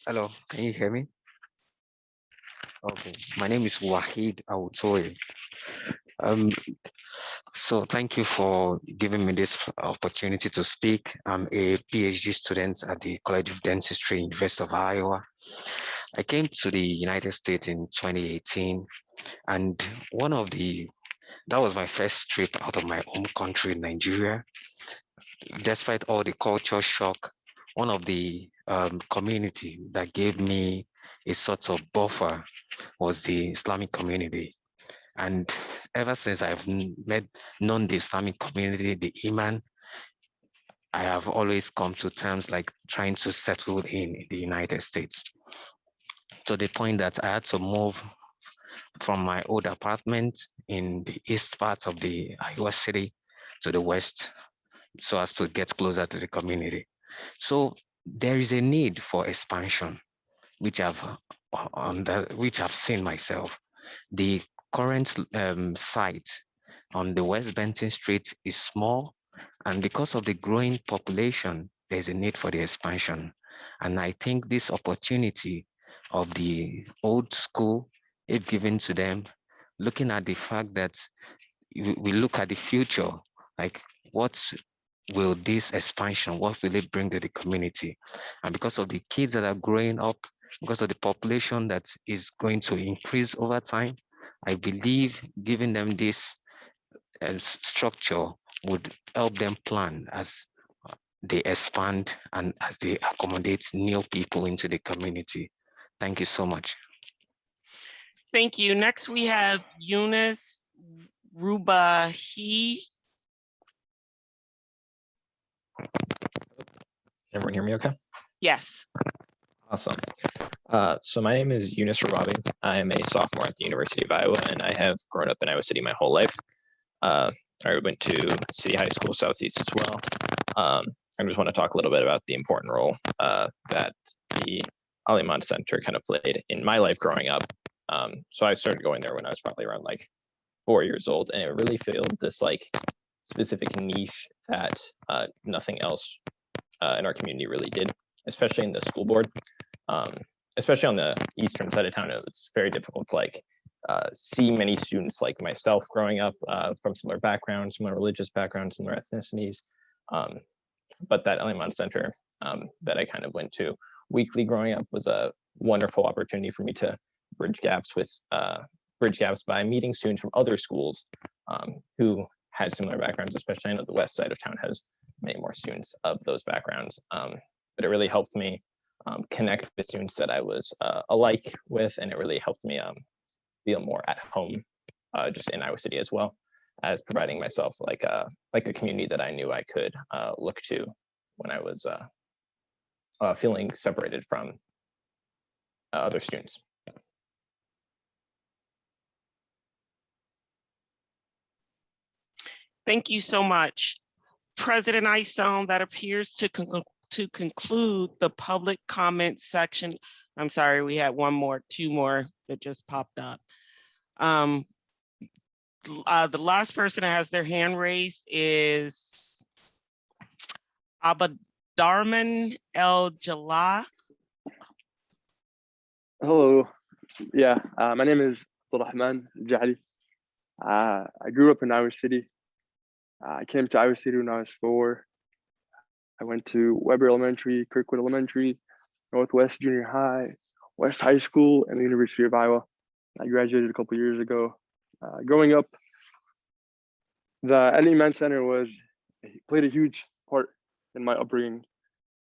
Hello, can you hear me? Okay, my name is Waheed Ayoto. So thank you for giving me this opportunity to speak. I'm a PhD student at the College of Dentistry, University of Iowa. I came to the United States in 2018, and that was my first trip out of my home country, Nigeria. Despite all the culture shock, one of the community that gave me a sort of buffer was the Islamic community. And ever since I've known the Islamic community, the Iman, I have always come to terms like trying to settle in the United States, to the point that I had to move from my old apartment in the east part of the Iowa City to the west, so as to get closer to the community. So there is a need for expansion, which I've seen myself. The current site on the West Benton Street is small, and because of the growing population, there's a need for the expansion. And I think this opportunity of the old school, if given to them, looking at the fact that we look at the future, like what will this expansion, what will it bring to the community? And because of the kids that are growing up, because of the population that is going to increase over time, I believe giving them this structure would help them plan as they expand and as they accommodate new people into the community. Thank you so much. Thank you. Next, we have Eunice Robinson. Everyone hear me okay? Yes. Awesome. So my name is Eunice Robinson. I am a sophomore at the University of Iowa, and I have grown up in Iowa City my whole life. I went to City High School Southeast as well. I just want to talk a little bit about the important role that the Ayman Center kind of played in my life growing up. So I started going there when I was probably around like 4 years old, and it really filled this like specific niche that nothing else in our community really did, especially in the school board. Especially on the eastern side of town, it was very difficult to like see many students like myself growing up from similar backgrounds, similar religious backgrounds, similar ethnicities. But that Ayman Center that I kind of went to weekly growing up was a wonderful opportunity for me to bridge gaps by meeting students from other schools who had similar backgrounds. Especially, I know the west side of town has many more students of those backgrounds. But it really helped me connect with students that I was alike with, and it really helped me feel more at home just in Iowa City, as well as providing myself like a community that I knew I could look to when I was feeling separated from other students. Thank you so much. President Eystone, that appears to conclude the public comment section. I'm sorry, we had two more that just popped up. The last person that has their hand raised is Abadarman El Jallah. Hello. Yeah, my name is Rahman Jali. I grew up in Iowa City. I came to Iowa City when I was 4. I went to Weber Elementary, Kirkwood Elementary, Northwest Junior High, West High School, and the University of Iowa. I graduated a couple years ago. Growing up, the Ayman Center played a huge part in my upbringing,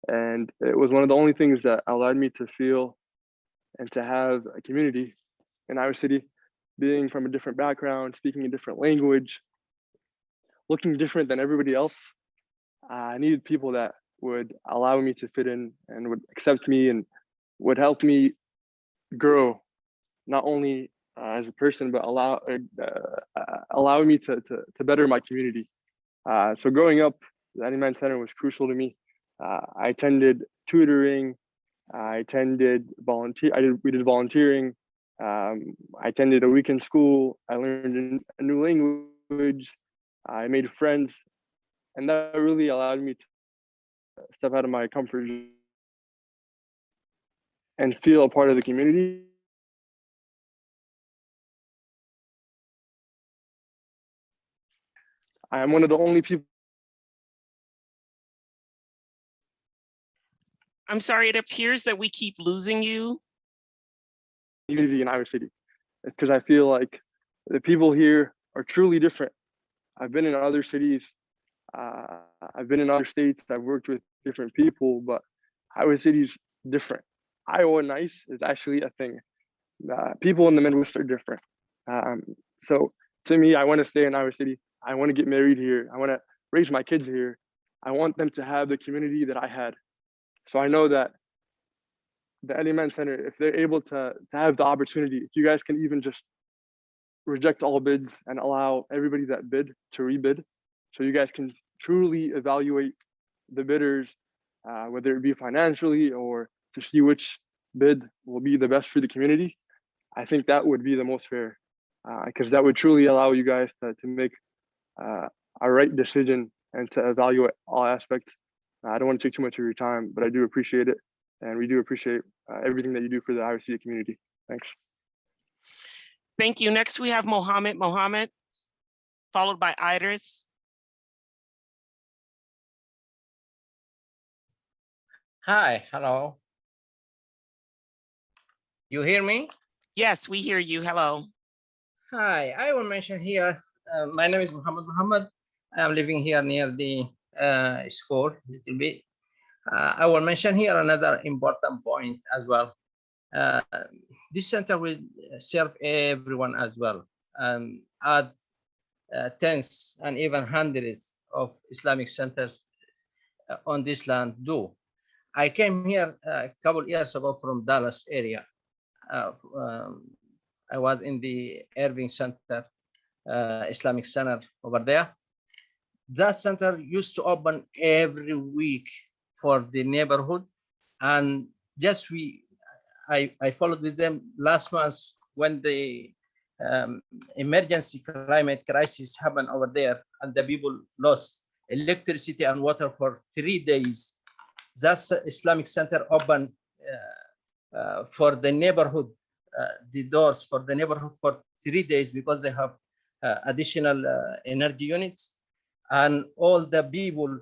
and it was one of the only things that allowed me to feel and to have a community in Iowa City, being from a different background, speaking a different language, looking different than everybody else. I needed people that would allow me to fit in and would accept me and would help me grow, not only as a person, but allow me to better my community. So growing up, the Ayman Center was crucial to me. I attended tutoring. I attended we did volunteering. I attended a weekend school. I learned a new language. I made friends, and that really allowed me to step out of my comfort zone and feel a part of the community. I'm one of the only people. I'm sorry, it appears that we keep losing you. In Iowa City. It's because I feel like the people here are truly different. I've been in other cities. I've been in other states. I've worked with different people, but Iowa City's different. Iowa nice is actually a thing. People in the Midwest are different. So to me, I want to stay in Iowa City. I want to get married here. I want to raise my kids here. I want them to have the community that I had. So I know that the Ayman Center, if they're able to have the opportunity, if you guys can even just reject all bids and allow everybody that bid to rebid, so you guys can truly evaluate the bidders, whether it be financially or to see which bid will be the best for the community. I think that would be the most fair, because that would truly allow you guys to make a right decision and to evaluate all aspects. I don't want to take too much of your time, but I do appreciate it. And we do appreciate everything that you do for the Iowa City community. Thanks. Thank you. Next, we have Mohammed, followed by Idris. Hi, hello. You hear me? Yes, we hear you. Hello. Hi, I will mention here, my name is Mohammed. I'm living here near the school a little bit. I will mention here another important point as well. This center will serve everyone as well, add tens and even hundreds of Islamic centers on this land do. I came here a couple years ago from Dallas area. I was in the Irving Center, Islamic Center over there. That center used to open every week for the neighborhood, and just I followed with them last month when the emergency climate crisis happened over there, and the people lost electricity and water for 3 days. That's Islamic Center open for the neighborhood, the doors for the neighborhood for 3 days because they have additional energy units, and all the people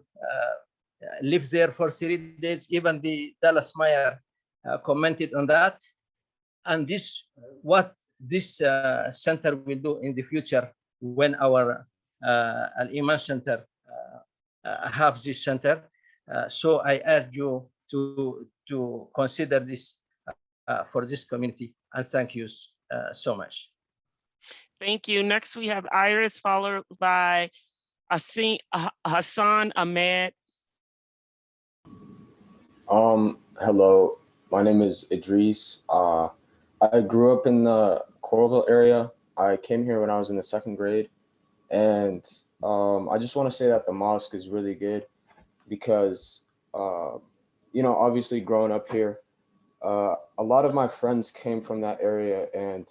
live there for 3 days. Even the Dallas mayor commented on that, and this what this center will do in the future when our Iman Center have this center. So I urge you to consider this for this community, and thank you so much. Thank you. Next, we have Iris, followed by Hassan Ahmed. Hello, my name is Idris. I grew up in the Coralville area. I came here when I was in the 2nd grade, and I just want to say that the mosque is really good because, you know, obviously growing up here, a lot of my friends came from that area, and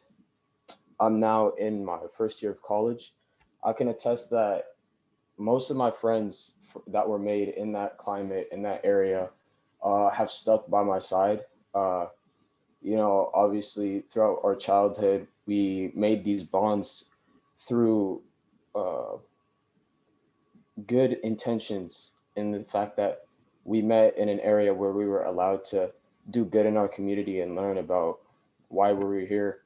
I'm now in my 1st year of college. I can attest that most of my friends that were made in that climate, in that area, have stuck by my side. You know, obviously throughout our childhood, we made these bonds through good intentions, in the fact that we met in an area where we were allowed to do good in our community and learn about why we were here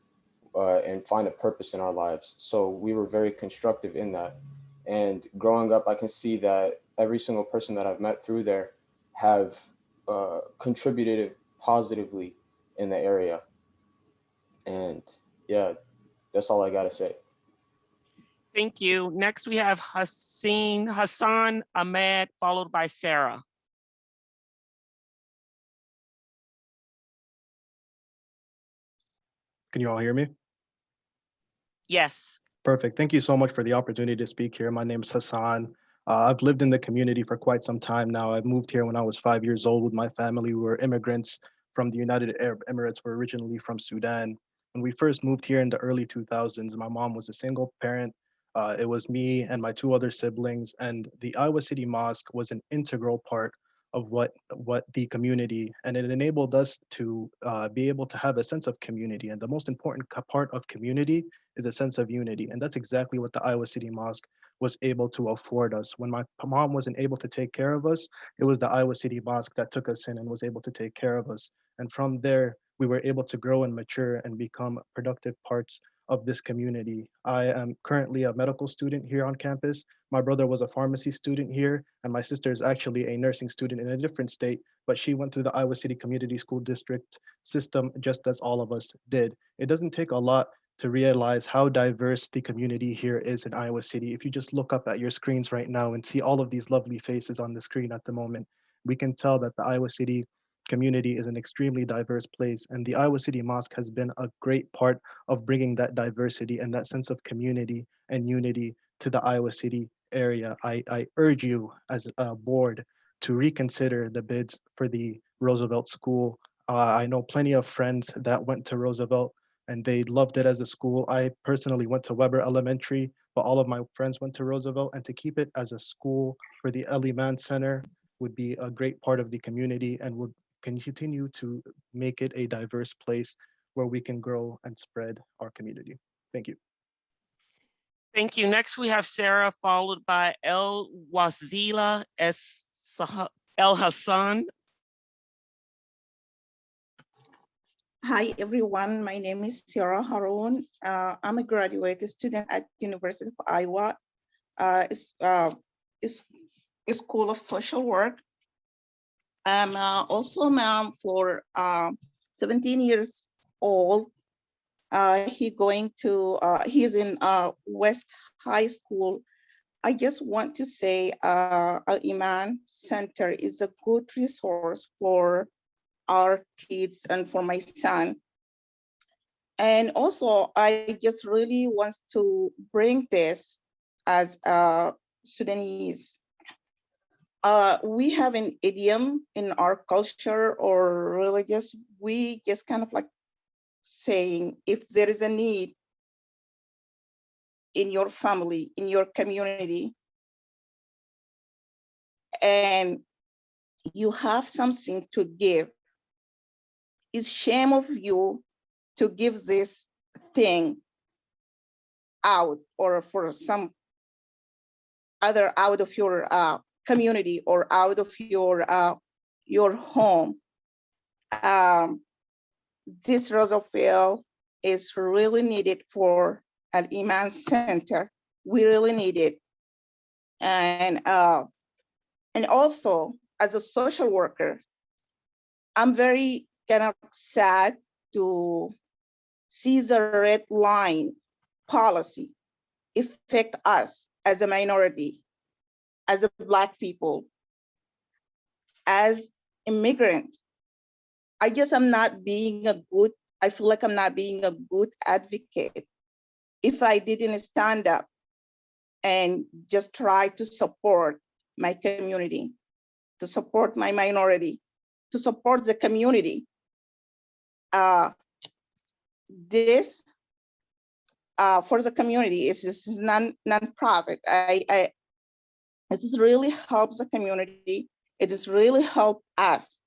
and find a purpose in our lives. So we were very constructive in that. And growing up, I can see that every single person that I've met through there have contributed positively in the area. And yeah, that's all I gotta say. Thank you. Next, we have Hassan Ahmed, followed by Sarah. Can you all hear me? Yes. Perfect. Thank you so much for the opportunity to speak here. My name is Hassan. I've lived in the community for quite some time now. I moved here when I was 5 years old with my family. We were immigrants from the United Arab Emirates. We're originally from Sudan. When we first moved here in the early 2000s, my mom was a single parent. It was me and my 2 other siblings, and the Iowa City Mosque was an integral part of what the community, and it enabled us to be able to have a sense of community. And the most important part of community is a sense of unity. And that's exactly what the Iowa City Mosque was able to afford us. When my mom wasn't able to take care of us, it was the Iowa City Mosque that took us in and was able to take care of us. And from there, we were able to grow and mature and become productive parts of this community. I am currently a medical student here on campus. My brother was a pharmacy student here, and my sister is actually a nursing student in a different state, but she went through the Iowa City Community School District system just as all of us did. It doesn't take a lot to realize how diverse the community here is in Iowa City. If you just look up at your screens right now and see all of these lovely faces on the screen at the moment, we can tell that the Iowa City community is an extremely diverse place, and the Iowa City Mosque has been a great part of bringing that diversity and that sense of community and unity to the Iowa City area. I urge you as a board to reconsider the bids for the Roosevelt School. I know plenty of friends that went to Roosevelt and they loved it as a school. I personally went to Weber Elementary, but all of my friends went to Roosevelt, and to keep it as a school for the Iman Center would be a great part of the community and would continue to make it a diverse place where we can grow and spread our community. Thank you. Thank you. Next, we have Sarah, followed by El Wazila El Hassan. Hi, everyone. My name is Sarah Haroun. I'm a graduate student at University of Iowa, School of Social Work. I'm also a mom for 17 years old. He's in West High School I just want to say Iman Center is a good resource for our kids and for my son. And also, I just really want to bring this as Sudanese. We have an idiom in our culture or religious, we just kind of like saying, if there is a need in your family, in your community, and you have something to give, it's shame of you to give this thing out or for some other out of your community or out of your home. This Roosevelt is really needed for an Iman Center. We really need it. And also as a social worker, I'm very kind of sad to see the red line policy affect us as a minority, as a Black people, as immigrant. I guess I'm not being a good, I feel like I'm not being a good advocate if I didn't stand up and just try to support my community, to support my minority, to support the community. This for the community is non-profit. It just really helps the community. It just really help us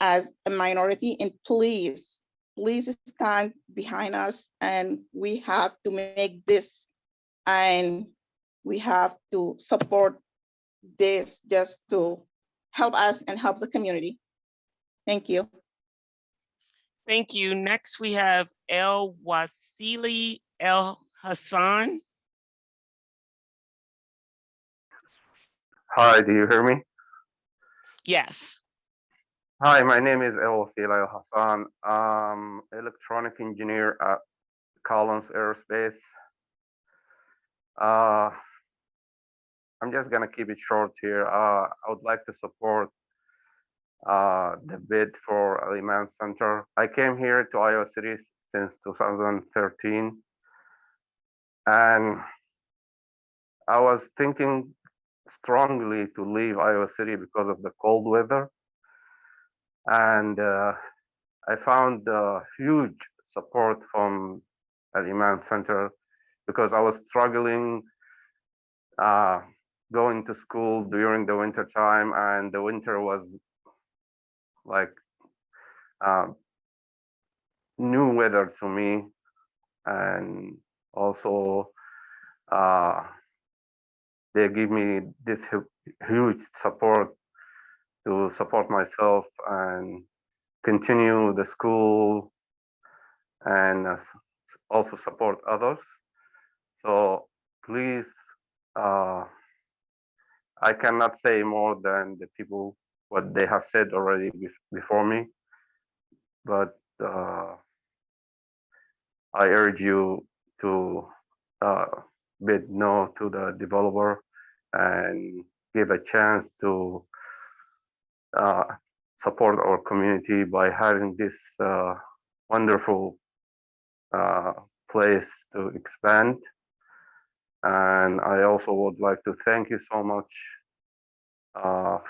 as a minority, and please stand behind us, and we have to make this, and we have to support this just to help us and help the community. Thank you. Thank you. Next, we have El Wasili El Hassan. Hi, do you hear me? Yes. Hi, my name is El Wasili El Hassan. Electronic engineer at Collins Aerospace. I'm just gonna keep it short here. I would like to support the bid for Iman Center. I came here to Iowa City since 2013, and I was thinking strongly to leave Iowa City because of the cold weather, and I found huge support from Iman Center because I was struggling going to school during the winter time, and the winter was like new weather to me, and also they give me this huge support to support myself and continue the school and also support others. So please, I cannot say more than the people what they have said already before me, but I urge you to bid no to the developer and give a chance to support our community by having this wonderful place to expand. And I also would like to thank you so much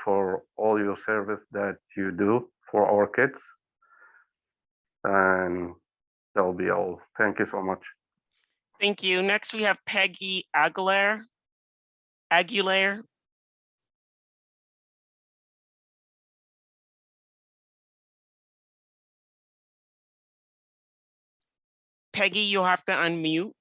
for all your service that you do for our kids. And that'll be all. Thank you so much. Thank you. Next, we have Peggy Aguilar. Peggy, you'll have to unmute.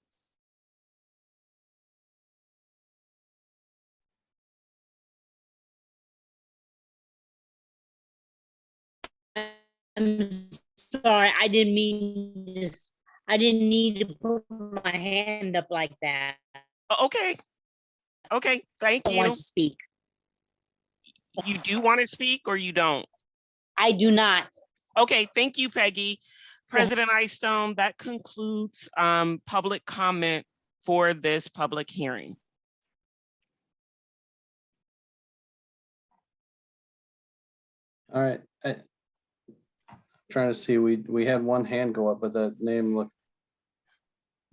I'm sorry, I didn't need to put my hand up like that. Okay. Okay, thank you. I want to speak. You do want to speak or you don't? I do not. Okay, thank you, Peggy. President Eystone, that concludes public comment for this public hearing. All right. Trying to see, we had one hand go up, but that name looked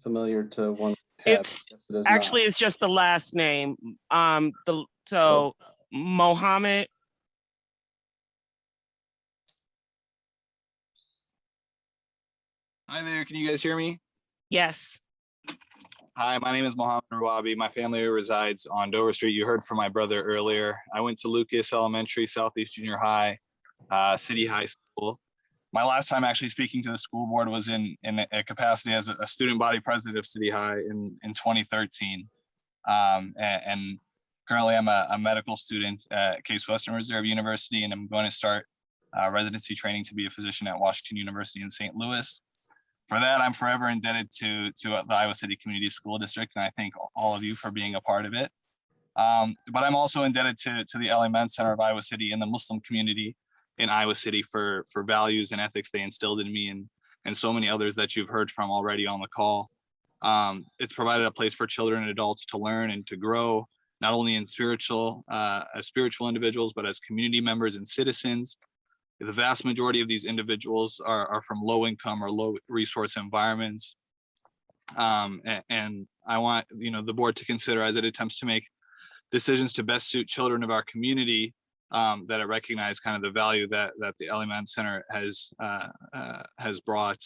familiar to one. It's actually, it's just the last name. So Mohammed. Hi there, can you guys hear me? Yes. Hi, my name is Mohammed Rawabi. My family resides on Dover Street. You heard from my brother earlier. I went to Lucas Elementary, Southeast Junior High, City High School. My last time actually speaking to the school board was in a capacity as a student body president of City High in 2013. And currently I'm a medical student at Case Western Reserve University, and I'm going to start residency training to be a physician at Washington University in St. Louis. For that, I'm forever indebted to the Iowa City Community School District, and I thank all of you for being a part of it. But I'm also indebted to the Ayman Center of Iowa City and the Muslim community in Iowa City for values and ethics they instilled in me, and so many others that you've heard from already on the call. It's provided a place for children and adults to learn and to grow, not only in as spiritual individuals, but as community members and citizens. The vast majority of these individuals are from low income or low resource environments. And I want the board to consider, as it attempts to make decisions to best suit children of our community, that it recognize kind of the value that the Ayman Center has brought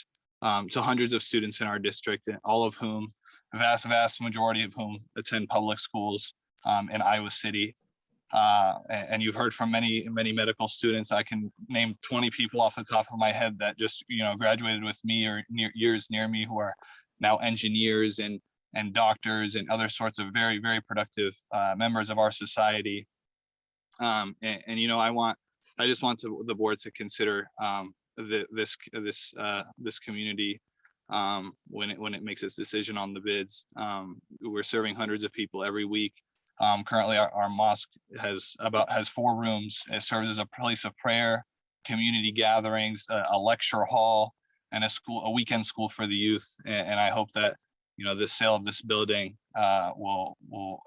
to hundreds of students in our district, and all of whom, vast majority of whom attend public schools in Iowa City. And you've heard from many medical students. I can name 20 people off the top of my head that just graduated with me or years near me, who are now engineers and doctors and other sorts of very productive members of our society. I just want the board to consider this community when it makes its decision on the bids. We're serving hundreds of people every week. Currently, our mosque has 4 rooms. It serves as a place of prayer, community gatherings, a lecture hall, and a weekend school for the youth. And I hope that the sale of this building will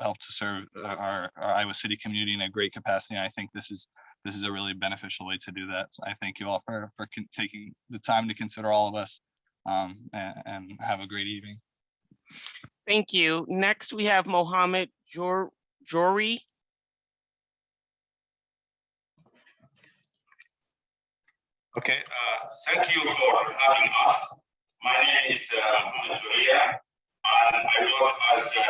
help to serve our Iowa City community in a great capacity. And I think this is a really beneficial way to do that. So I thank you all for taking the time to consider all of us, and have a great evening. Thank you. Next, we have Mohammed Jory. Okay, thank you for having us. My name is Mohammed Jory, and I work as a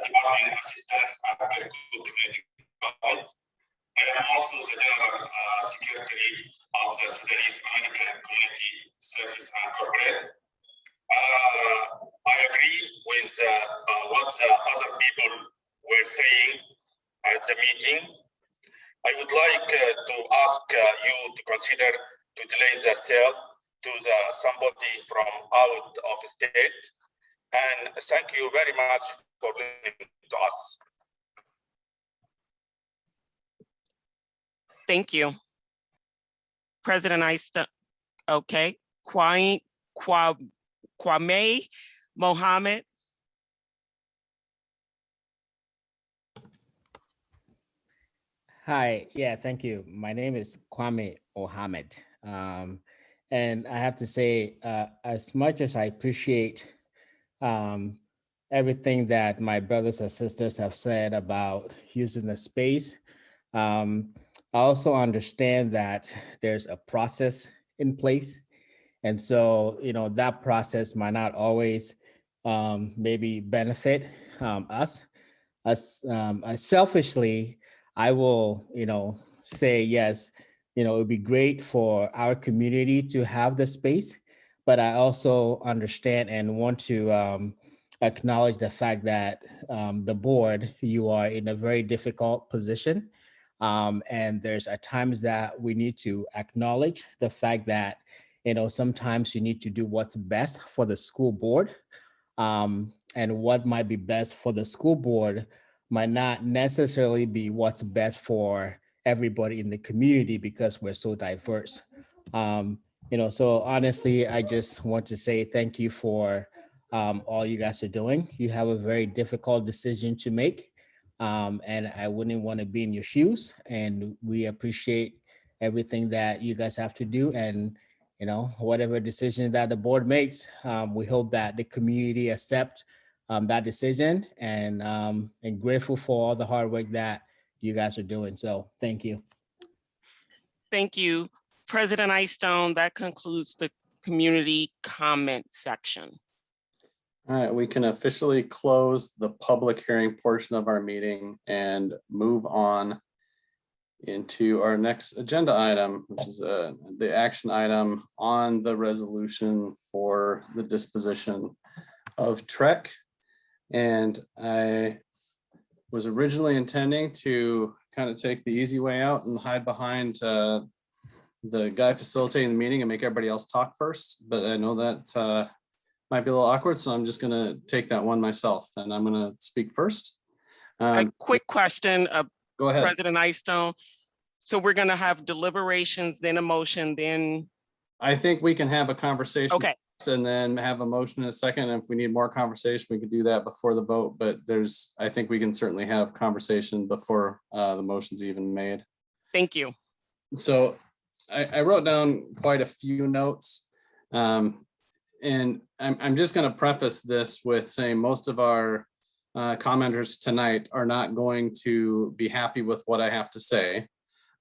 department assistant at the Community Development. I am also the General Secretary of the Sudanese American Community Service and Corporate. I agree with what the other people were saying at the meeting. I would like to ask you to consider to delay the sale to somebody from out of state. And thank you very much for listening to us. Thank you. President Einstein. Okay. Kwame Mohammed. Hi, yeah, thank you. My name is Kwame Mohammed. And I have to say, as much as I appreciate everything that my brothers and sisters have said about using the space, I also understand that there's a process in place. And so, that process might not always maybe benefit us. Selfishly, I will, say yes, it would be great for our community to have the space, but I also understand and want to acknowledge the fact that the board, you are in a very difficult position. And there's at times that we need to acknowledge the fact that, sometimes you need to do what's best for the school board. And what might be best for the school board might not necessarily be what's best for everybody in the community because we're so diverse. So honestly, I just want to say thank you for all you guys are doing. You have a very difficult decision to make. And I wouldn't want to be in your shoes. And we appreciate everything that you guys have to do. And, whatever decision that the board makes, we hope that the community accept that decision, and grateful for all the hard work that you guys are doing. So thank you. Thank you. President Icestone, that concludes the community comment section. All right, we can officially close the public hearing portion of our meeting and move on into our next agenda item, which is the action item on the resolution for the disposition of TREC. And I was originally intending to kind of take the easy way out and hide behind the guy facilitating the meeting and make everybody else talk first, but I know that might be a little awkward, so I'm just gonna take that one myself, and I'm gonna speak first. A quick question, Go ahead. President Icestone. So we're gonna have deliberations, then a motion, then. I think we can have a conversation. Okay. And then have a motion in a second. And if we need more conversation, we could do that before the vote, but I think we can certainly have conversation before the motion's even made. Thank you. So I wrote down quite a few notes. And I'm just going to preface this with saying most of our commenters tonight are not going to be happy with what I have to say.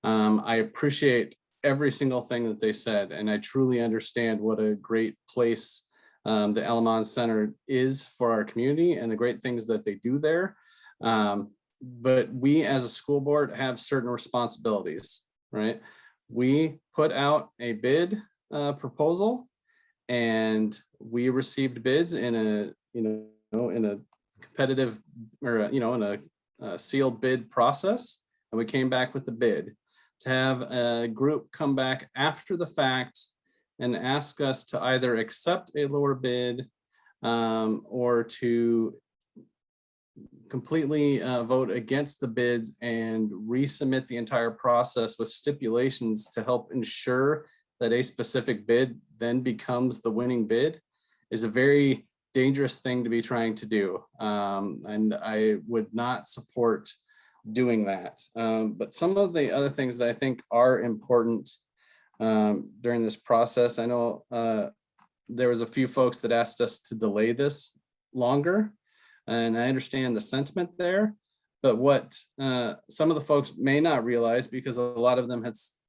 I appreciate every single thing that they said, and I truly understand what a great place the Ayman Center is for our community and the great things that they do there. But we as a school board have certain responsibilities, right? We put out a bid proposal, and we received bids in a competitive, or in a sealed bid process, and we came back with the bid. To have a group come back after the fact and ask us to either accept a lower bid or to completely vote against the bids and resubmit the entire process with stipulations to help ensure that a specific bid then becomes the winning bid is a very dangerous thing to be trying to do. And I would not support doing that. But some of the other things that I think are important during this process, I know there was a few folks that asked us to delay this longer, and I understand the sentiment there, but what some of the folks may not realize, because a lot of them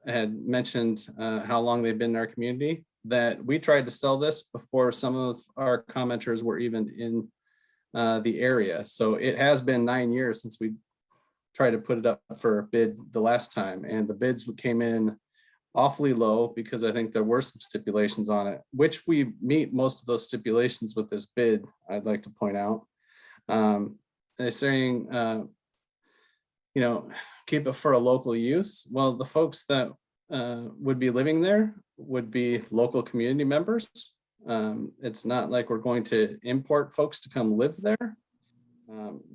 had mentioned how long they've been in our community, that we tried to sell this before some of our commenters were even in the area. So it has been 9 years since we tried to put it up for a bid the last time, and the bids came in awfully low because I think there were some stipulations on it, which we meet most of those stipulations with this bid, I'd like to point out. They're saying, keep it for a local use. Well, the folks that would be living there would be local community members. It's not like we're going to import folks to come live there.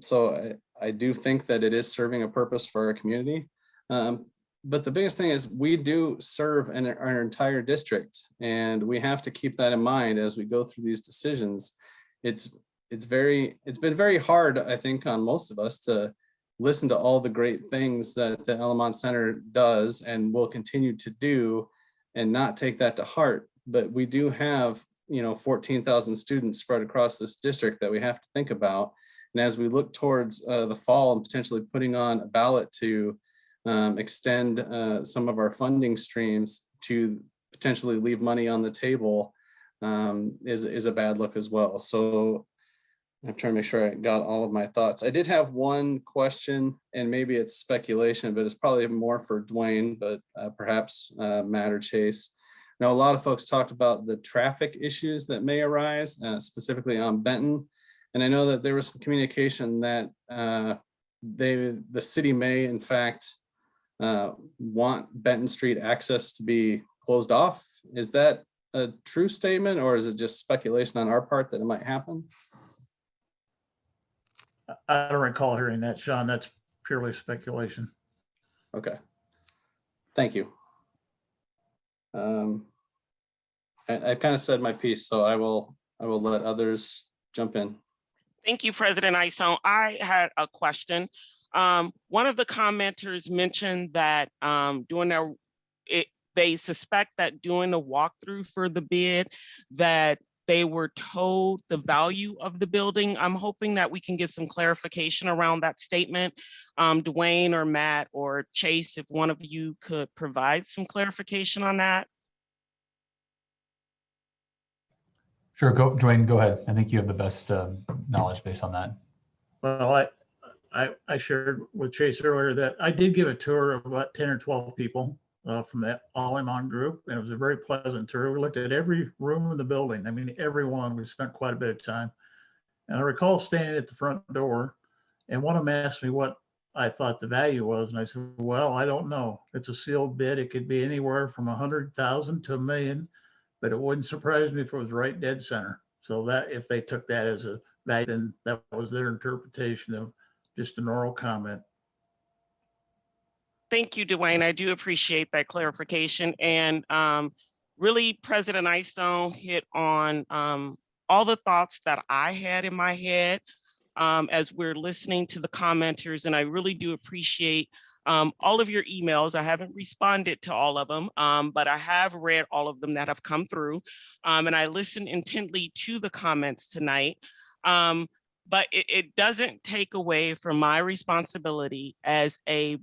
So I do think that it is serving a purpose for our community. But the biggest thing is we do serve our entire district, and we have to keep that in mind as we go through these decisions. It's been very hard, I think, on most of us to listen to all the great things that the Ayman Center does and will continue to do and not take that to heart. But we do have 14,000 students spread across this district that we have to think about. And as we look towards the fall and potentially putting on a ballot to extend some of our funding streams to potentially leave money on the table is a bad look as well. So I'm trying to make sure I got all of my thoughts. I did have one question, and maybe it's speculation, but it's probably more for Dwayne, but perhaps Matt or Chase. Now, a lot of folks talked about the traffic issues that may arise, specifically on Benton. And I know that there was some communication that the city may, in fact, want Benton Street access to be closed off. Is that a true statement, or is it just speculation on our part that it might happen? I don't recall hearing that, Sean. That's purely speculation. Okay. Thank you. I kind of said my piece, so I will let others jump in. Thank you, President Icestone. I had a question. One of the commenters mentioned that they suspect that doing the walkthrough for the bid, that they were told the value of the building. I'm hoping that we can get some clarification around that statement. Dwayne or Matt or Chase, if one of you could provide some clarification on that. Sure, Dwayne, go ahead. I think you have the best knowledge base on that. Well, I shared with Chase earlier that I did give a tour of about 10 or 12 people from that Iman group, and it was a very pleasant tour. We looked at every room in the building. I mean, every one. We spent quite a bit of time. And I recall standing at the front door, and one of them asked me what I thought the value was, and I said, well, I don't know. It's a sealed bid. It could be anywhere from 100,000 to $1 million, but it wouldn't surprise me if it was right dead center. So that if they took that as a value, then that was their interpretation of just an oral comment. Thank you, Dwayne. I do appreciate that clarification. And really, President Eystone hit on all the thoughts that I had in my head as we're listening to the commenters. And I really do appreciate all of your emails. I haven't responded to all of them, but I have read all of them that have come through. And I listened intently to the comments tonight. But it doesn't take away from my responsibility as a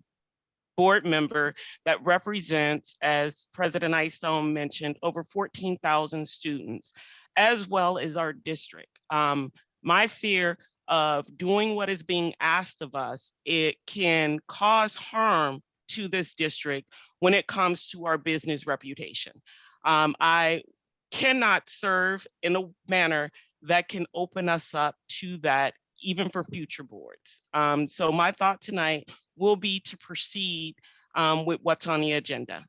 board member that represents, as President Eystone mentioned, over 14,000 students, as well as our district. My fear of doing what is being asked of us, it can cause harm to this district when it comes to our business reputation. I cannot serve in a manner that can open us up to that, even for future boards. So my thought tonight will be to proceed with what's on the agenda.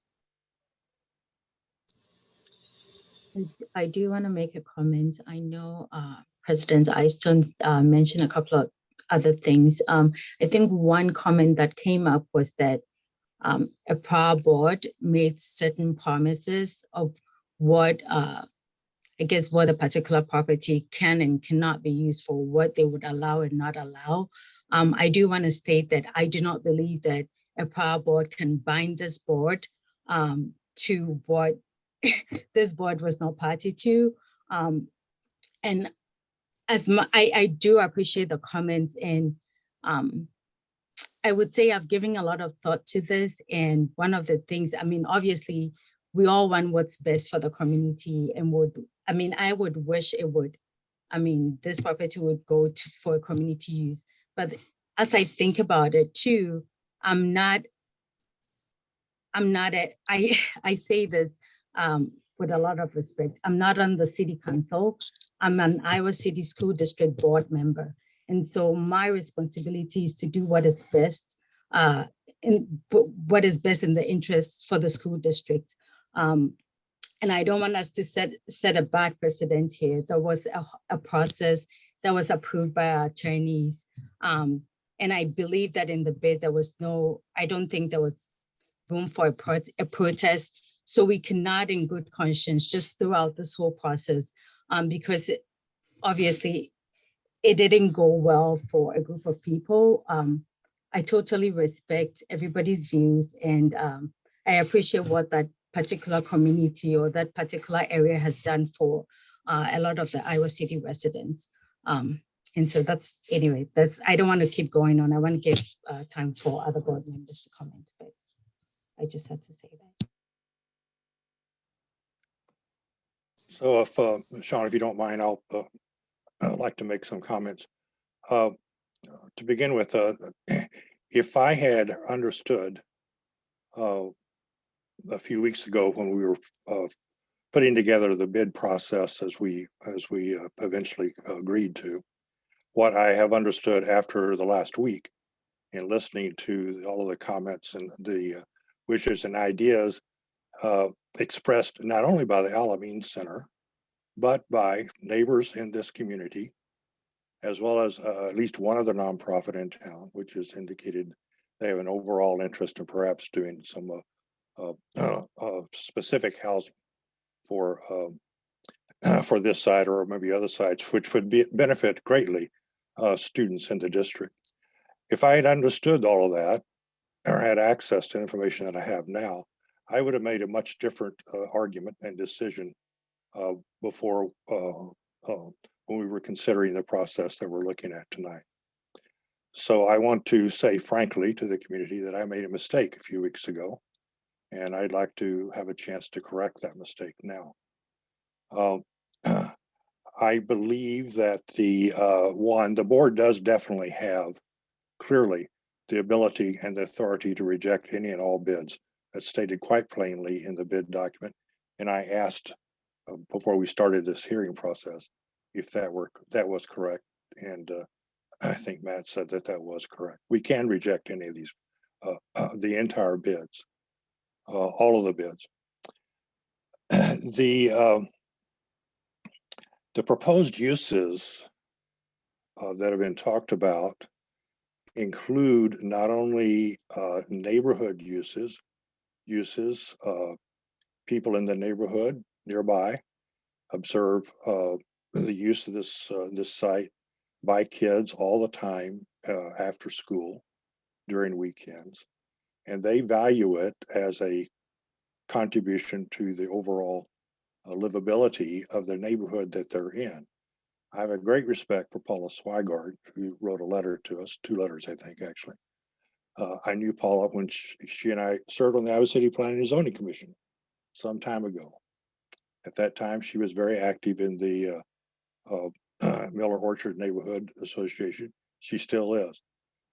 I do want to make a comment. I know President Eystone mentioned a couple of other things. I think one comment that came up was that a prior board made certain promises of what I guess what a particular property can and cannot be used for, what they would allow and not allow. I do want to state that I do not believe that a prior board can bind this board to what this board was not party to. And as I do appreciate the comments, and I would say I've given a lot of thought to this. And one of the things, I mean, obviously, we all want what's best for the community, and I would wish it would. This property would go for community use. But as I think about it too, I say this with a lot of respect. I'm not on the city council. I'm an Iowa City School District board member. And so my responsibility is to do what is best in the interest for the school district. And I don't want us to set a bad precedent here. There was a process that was approved by our attorneys. And I believe that in the bid, I don't think there was room for a protest. So we cannot in good conscience just throughout this whole process, because obviously it didn't go well for a group of people. I totally respect everybody's views, and I appreciate what that particular community or that particular area has done for a lot of the Iowa City residents. And so I don't want to keep going on. I want to give time for other board members to comment, but I just had to say that. So if, Sean, if you don't mind, I'd like to make some comments. To begin with, if I had understood a few weeks ago when we were putting together the bid process as we eventually agreed to, what I have understood after the last week in listening to all of the comments and the wishes and ideas expressed not only by the Alameen Center, but by neighbors in this community, as well as at least one other nonprofit in town, which has indicated they have an overall interest in perhaps doing some specific housing for this site or maybe other sites, which would benefit greatly students in the district. If I had understood all of that or had access to information that I have now, I would have made a much different argument and decision before when we were considering the process that we're looking at tonight. So I want to say frankly to the community that I made a mistake a few weeks ago, and I'd like to have a chance to correct that mistake now. I believe that the board does definitely have clearly the ability and the authority to reject any and all bids. That's stated quite plainly in the bid document. And I asked before we started this hearing process if that was correct. And I think Matt said that that was correct. We can reject any of these, the entire bids, all of the bids. The proposed uses that have been talked about include not only neighborhood uses, people in the neighborhood nearby observe the use of this site by kids all the time after school during weekends, and they value it as a contribution to the overall livability of the neighborhood that they're in. I have a great respect for Paula Swigard, who wrote a letter to us, 2 letters, I think, actually. I knew Paula when she and I served on the Iowa City Planning and Zoning Commission some time ago. At that time, she was very active in the Miller Orchard Neighborhood Association. She still is.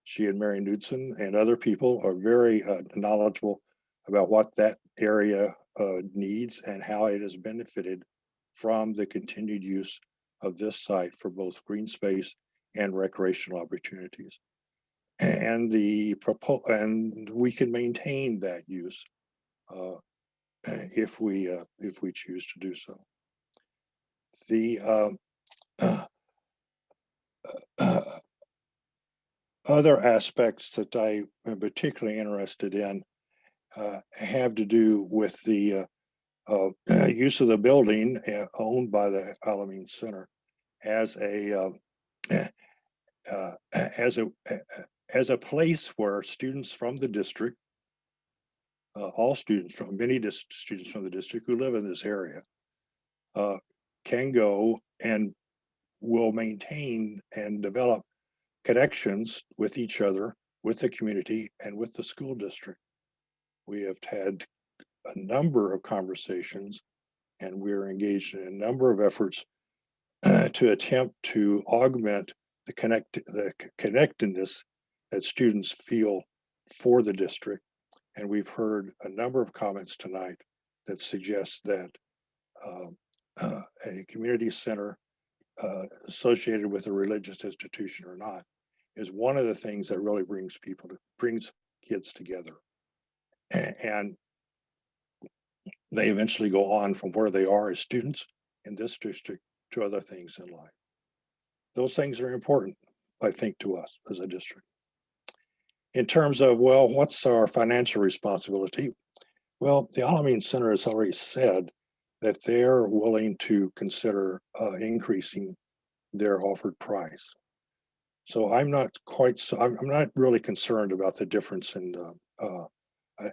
She and Marynutson and other people are very knowledgeable about what that area needs and how it has benefited from the continued use of this site for both green space and recreational opportunities. And and we can maintain that use if we choose to do so. The other aspects that I am particularly interested in have to do with the use of the building owned by the Alameen Center as a place where students from the district, all students from students from the district who live in this area, can go and will maintain and develop connections with each other, with the community, and with the school district. We have had a number of conversations, and we're engaged in a number of efforts to attempt to augment the connectedness that students feel for the district. And we've heard a number of comments tonight that suggest that a community center associated with a religious institution or not is one of the things that really brings kids together. And they eventually go on from where they are as students in this district to other things in life. Those things are important, I think, to us as a district. In terms of, well, what's our financial responsibility? Well, the Alameen Center has already said that they're willing to consider increasing their offered price. So I'm not really concerned about the difference in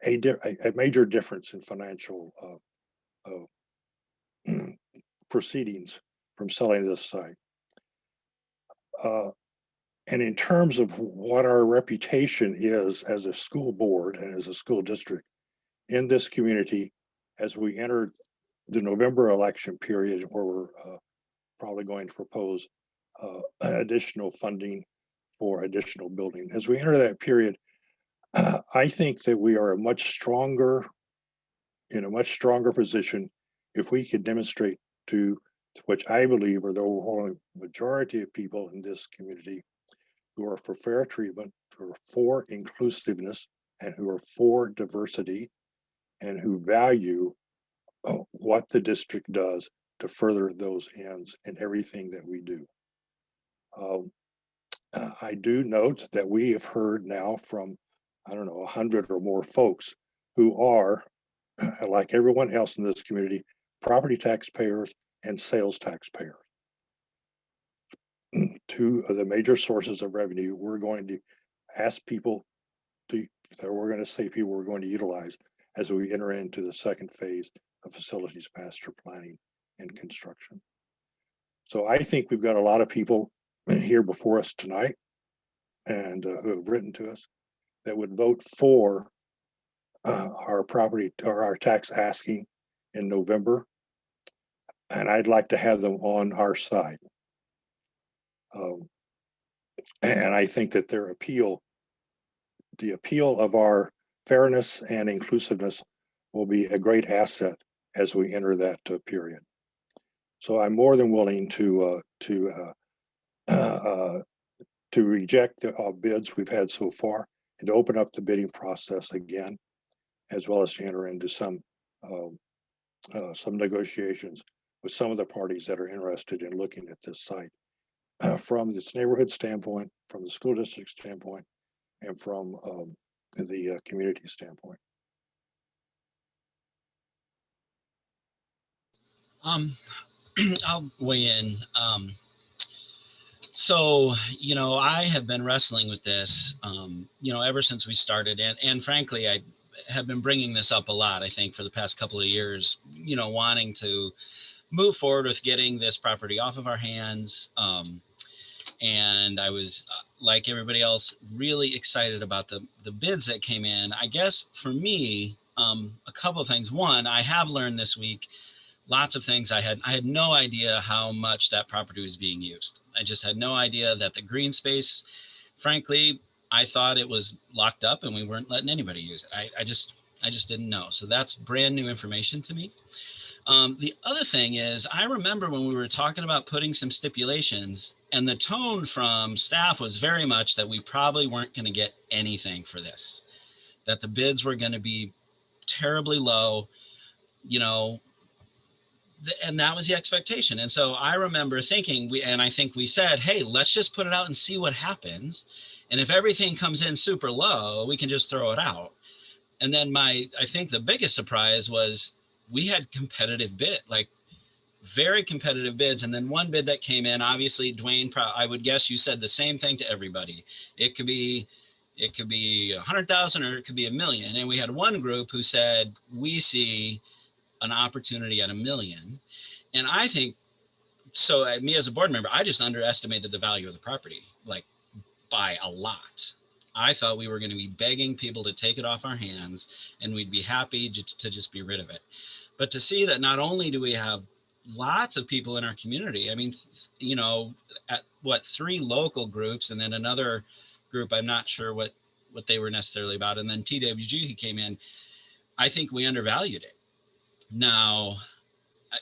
a major difference in financial proceedings from selling this site. And in terms of what our reputation is as a school board and as a school district in this community, as we enter the November election period, where we're probably going to propose additional funding for additional building. As we enter that period, I think that we are in a much stronger position if we could demonstrate to which I believe are the overwhelming majority of people in this community who are for fair treatment, who are for inclusiveness, and who are for diversity, and who value what the district does to further those ends in everything that we do. I do note that we have heard now from, 100 or more folks who are, like everyone else in this community, property taxpayers and sales taxpayers. 2 of the major sources of revenue we're going to ask people to, that we're going to say people we're going to utilize as we enter into the second phase of facilities master planning and construction. So I think we've got a lot of people here before us tonight and who have written to us that would vote for our property or our tax asking in November. And I'd like to have them on our side. And I think that their appeal, the appeal of our fairness and inclusiveness, will be a great asset as we enter that period. So I'm more than willing to reject the bids we've had so far and to open up the bidding process again, as well as to enter into some negotiations with some of the parties that are interested in looking at this site from this neighborhood standpoint, from the school district standpoint, and from the community standpoint. I'll weigh in. So, you know, I have been wrestling with this, you know, ever since we started. And frankly, I have been bringing this up a lot, I think, for the past couple of years, you know, wanting to move forward with getting this property off of our hands. And I was, like everybody else, really excited about the bids that came in. I guess for me, a couple of things. One, I have learned this week lots of things. I had no idea how much that property was being used. I just had no idea that the green space, frankly, I thought it was locked up and we weren't letting anybody use it. I just didn't know. So that's brand new information to me. The other thing is, I remember when we were talking about putting some stipulations, and the tone from staff was very much that we probably weren't going to get anything for this, that the bids were going to be terribly low, you know, and that was the expectation. And so I remember thinking, and I think we said, hey, let's just put it out and see what happens. And if everything comes in super low, we can just throw it out. And then I think the biggest surprise was we had competitive bid, like very competitive bids. And then one bid that came in, obviously, Dwayne, I would guess you said the same thing to everybody. It could be 100,000 or it could be $1 million. And we had one group who said, we see an opportunity at $1 million. And I think, so me as a board member, I just underestimated the value of the property, like by a lot. I thought we were going to be begging people to take it off our hands and we'd be happy to just be rid of it. But to see that not only do we have lots of people in our community, I mean, you know, at 3 local groups and then another group, I'm not sure what they were necessarily about. And then TWG who came in, I think we undervalued it. Now,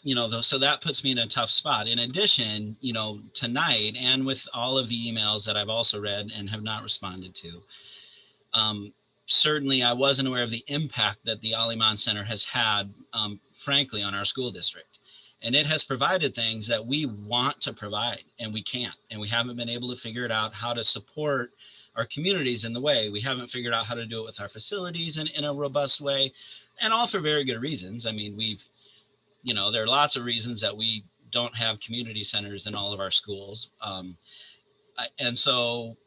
you know, so that puts me in a tough spot. In addition, you know, tonight and with all of the emails that I've also read and have not responded to, certainly I wasn't aware of the impact that the Iman Center has had, frankly, on our school district. And it has provided things that we want to provide and we can't. And we haven't been able to figure it out how to support our communities in the way. We haven't figured out how to do it with our facilities in a robust way, and all for very good reasons. I mean, you know, there are lots of reasons that we don't have community centers in all of our schools. And so,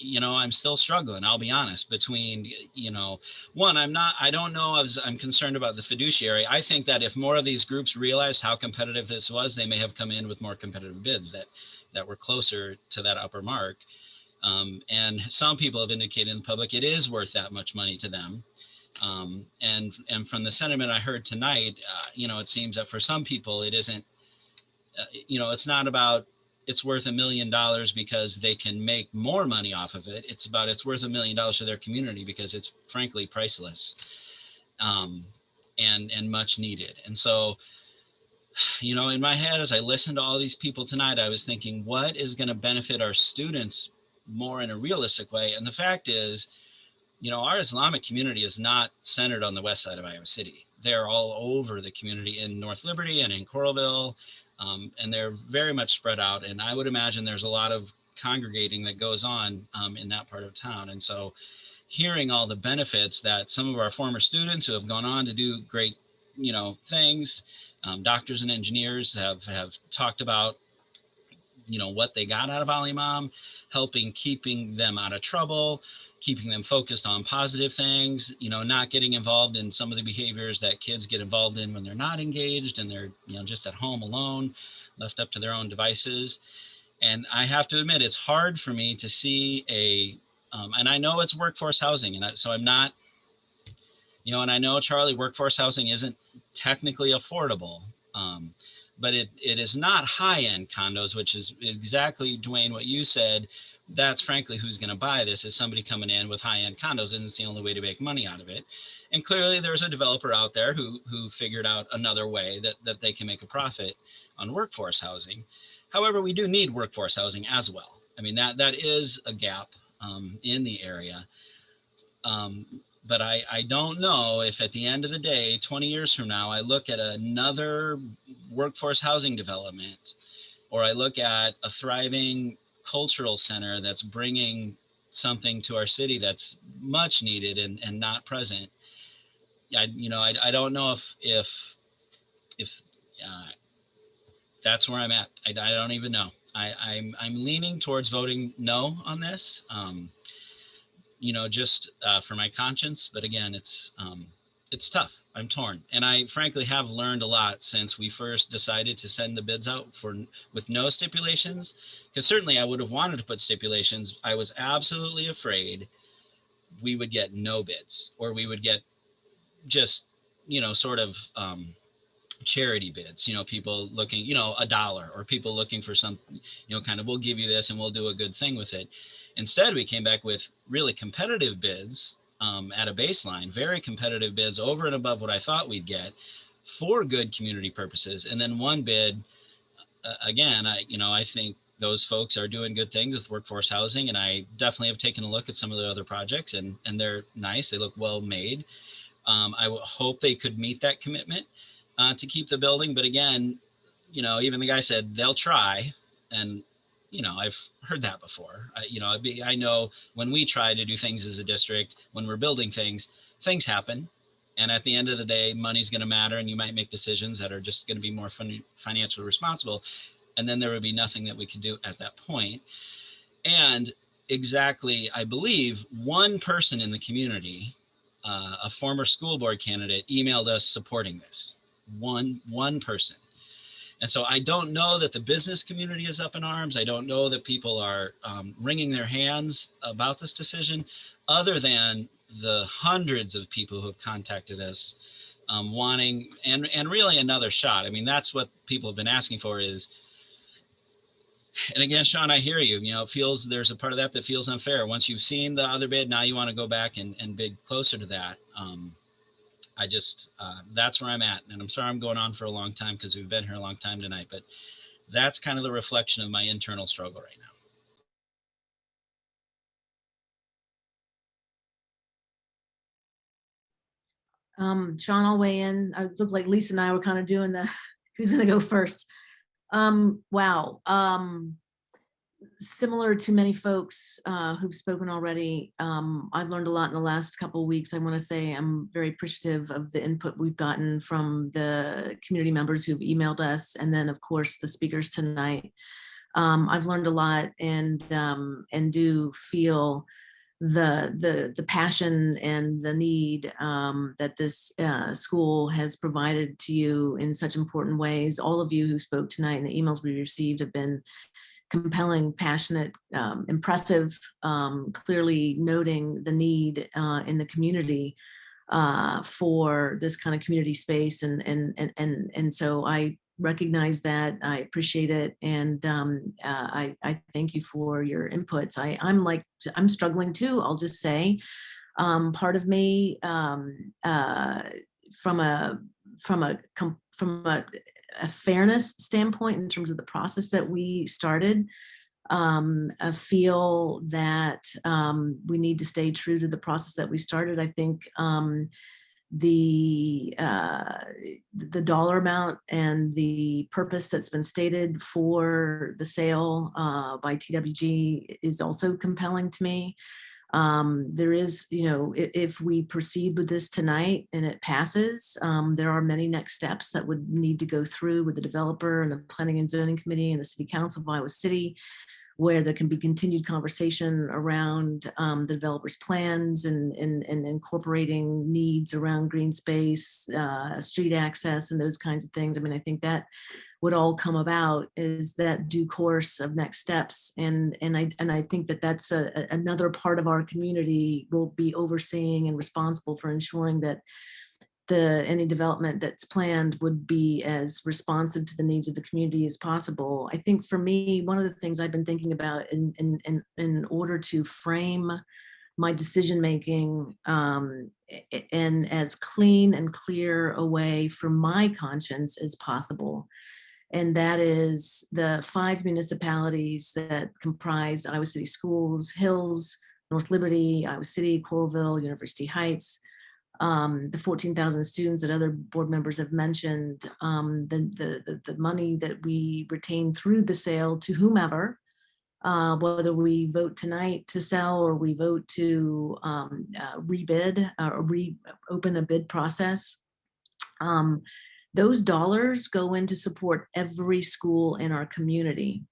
you know, I'm still struggling, I'll be honest, between, you know, one, I don't know, I'm concerned about the fiduciary. I think that if more of these groups realized how competitive this was, they may have come in with more competitive bids that were closer to that upper mark. And some people have indicated in the public, it is worth that much money to them. And from the sentiment I heard tonight, you know, it seems that for some people it isn't, you know, it's not about it's worth $1 million because they can make more money off of it. It's about it's worth $1 million to their community because it's frankly priceless and much needed. And so, you know, in my head, as I listened to all these people tonight, I was thinking, what is going to benefit our students more in a realistic way? And the fact is, you know, our Islamic community is not centered on the west side of Iowa City. They're all over the community in North Liberty and in Coralville, and they're very much spread out. And I would imagine there's a lot of congregating that goes on in that part of town. And so hearing all the benefits that some of our former students who have gone on to do great, you know, things, doctors and engineers have talked about what they got out of Al-Imam, keeping them out of trouble, keeping them focused on positive things, not getting involved in some of the behaviors that kids get involved in when they're not engaged and they're, just at home alone, left up to their own devices. And I have to admit, it's hard for me to see and I know it's workforce housing, and so I'm not, and I know, Charlie, workforce housing isn't technically affordable, but it is not high-end condos, which is exactly, Dwayne, what you said. That's frankly who's going to buy this, is somebody coming in with high-end condos, and it's the only way to make money out of it. And clearly there's a developer out there who figured out another way that they can make a profit on workforce housing. However, we do need workforce housing as well. I mean, that is a gap in the area. But I don't know if at the end of the day, 20 years from now, I look at another workforce housing development, or I look at a thriving cultural center that's bringing something to our city that's much needed and not present. I don't know if that's where I'm at. I don't even know. I'm leaning towards voting no on this. Just for my conscience. But again, it's tough. I'm torn. And I frankly have learned a lot since we first decided to send the bids out with no stipulations, because certainly I would have wanted to put stipulations. I was absolutely afraid we would get no bids, or we would get just, sort of charity bids, people looking, $1, or people looking for some, kind of, we'll give you this and we'll do a good thing with it. Instead, we came back with really competitive bids at a baseline, very competitive bids over and above what I thought we'd get for good community purposes. And then one bid, again, I think those folks are doing good things with workforce housing. And I definitely have taken a look at some of the other projects, and they're nice. They look well made. I hope they could meet that commitment to keep the building. But again, even the guy said they'll try. And I've heard that before. I know when we try to do things as a district, when we're building things happen. And at the end of the day, money's going to matter, and you might make decisions that are just going to be more financially responsible. And then there would be nothing that we could do at that point. And exactly, I believe one person in the community, a former school board candidate, emailed us supporting this. One person. And so I don't know that the business community is up in arms. I don't know that people are wringing their hands about this decision, other than the hundreds of people who have contacted us wanting, and really another shot. I mean, that's what people have been asking for is, and again, Sean, I hear you, it feels, there's a part of that feels unfair. Once you've seen the other bid, now you want to go back and bid closer to that. I just, that's where I'm at. And I'm sorry I'm going on for a long time, because we've been here a long time tonight, but that's kind of the reflection of my internal struggle right now. Sean, I'll weigh in. I look like Lisa and I were kind of doing the, who's gonna go first? Wow. Similar to many folks who've spoken already, I've learned a lot in the last couple of weeks. I want to say I'm very appreciative of the input we've gotten from the community members who've emailed us, and then of course the speakers tonight. I've learned a lot, and do feel the passion and the need that this school has provided to you in such important ways. All of you who spoke tonight and the emails we received have been compelling, passionate, impressive, clearly noting the need in the community for this kind of community space. And so I recognize that, I appreciate it. And I thank you for your inputs. I'm struggling too, I'll just say. Part of me from a fairness standpoint, in terms of the process that we started, I feel that we need to stay true to the process that we started. I think the dollar amount and the purpose that's been stated for the sale by TWG is also compelling to me. There is, if we proceed with this tonight and it passes, there are many next steps that would need to go through with the developer and the Planning and Zoning Committee and the City Council of Iowa City, where there can be continued conversation around the developer's plans and incorporating needs around green space, street access, and those kinds of things. I mean, I think that would all come about is that due course of next steps. And I think that that's another part of our community will be overseeing and responsible for ensuring that any development that's planned would be as responsive to the needs of the community as possible. I think for me, one of the things I've been thinking about in order to frame my decision-making and as clean and clear a way for my conscience as possible. And that is the 5 municipalities that comprise Iowa City Schools: Hills, North Liberty, Iowa City, Coralville, University Heights, the 14,000 students that other board members have mentioned, the money that we retain through the sale to whomever, whether we vote tonight to sell or we vote to rebid or reopen a bid process. Those dollars go in to support every school in our community.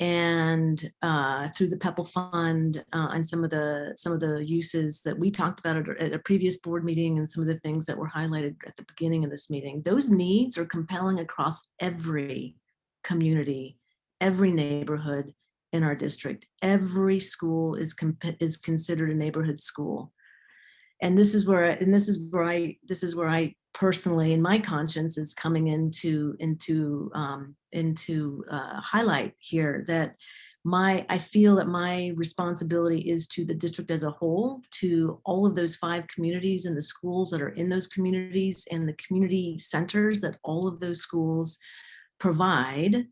And through the PEPL Fund and some of the uses that we talked about at a previous board meeting and some of the things that were highlighted at the beginning of this meeting, those needs are compelling across every community, every neighborhood in our district. Every school is considered a neighborhood school. And this is where I personally, in my conscience, is coming into highlight here that I feel that my responsibility is to the district as a whole, to all of those 5 communities and the schools that are in those communities and the community centers that all of those schools provide.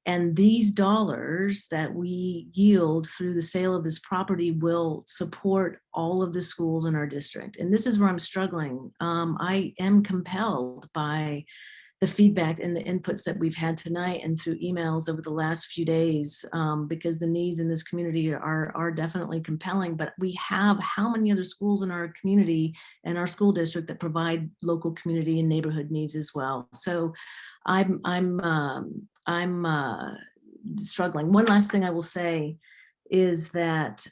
And these dollars that we yield through the sale of this property will support all of the schools in our district. And this is where I'm struggling. I am compelled by the feedback and the inputs that we've had tonight and through emails over the last few days, because the needs in this community are definitely compelling. But we have how many other schools in our community and our school district that provide local community and neighborhood needs as well. So I'm struggling. One last thing I will say is that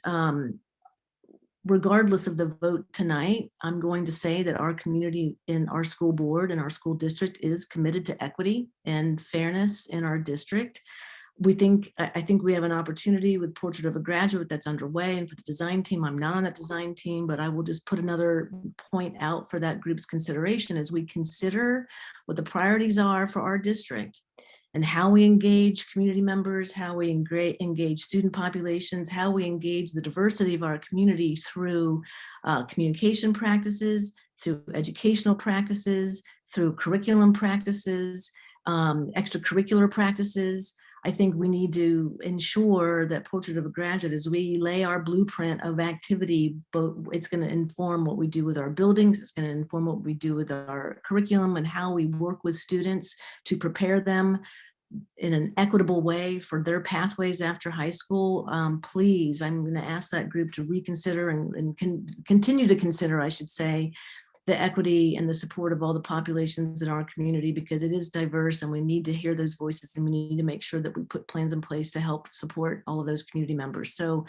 regardless of the vote tonight, I'm going to say that our community in our school board and our school district is committed to equity and fairness in our district. I think we have an opportunity with Portrait of a Graduate that's underway, and for the design team, I'm not on that design team, but I will just put another point out for that group's consideration as we consider what the priorities are for our district and how we engage community members, how we engage student populations, how we engage the diversity of our community through communication practices, through educational practices, through curriculum practices, extracurricular practices. I think we need to ensure that Portrait of a Graduate, as we lay our blueprint of activity, but it's going to inform what we do with our buildings, it's going to inform what we do with our curriculum and how we work with students to prepare them in an equitable way for their pathways after high school. Please, I'm going to ask that group to reconsider and continue to consider, I should say, the equity and the support of all the populations in our community, because it is diverse and we need to hear those voices and we need to make sure that we put plans in place to help support all of those community members. So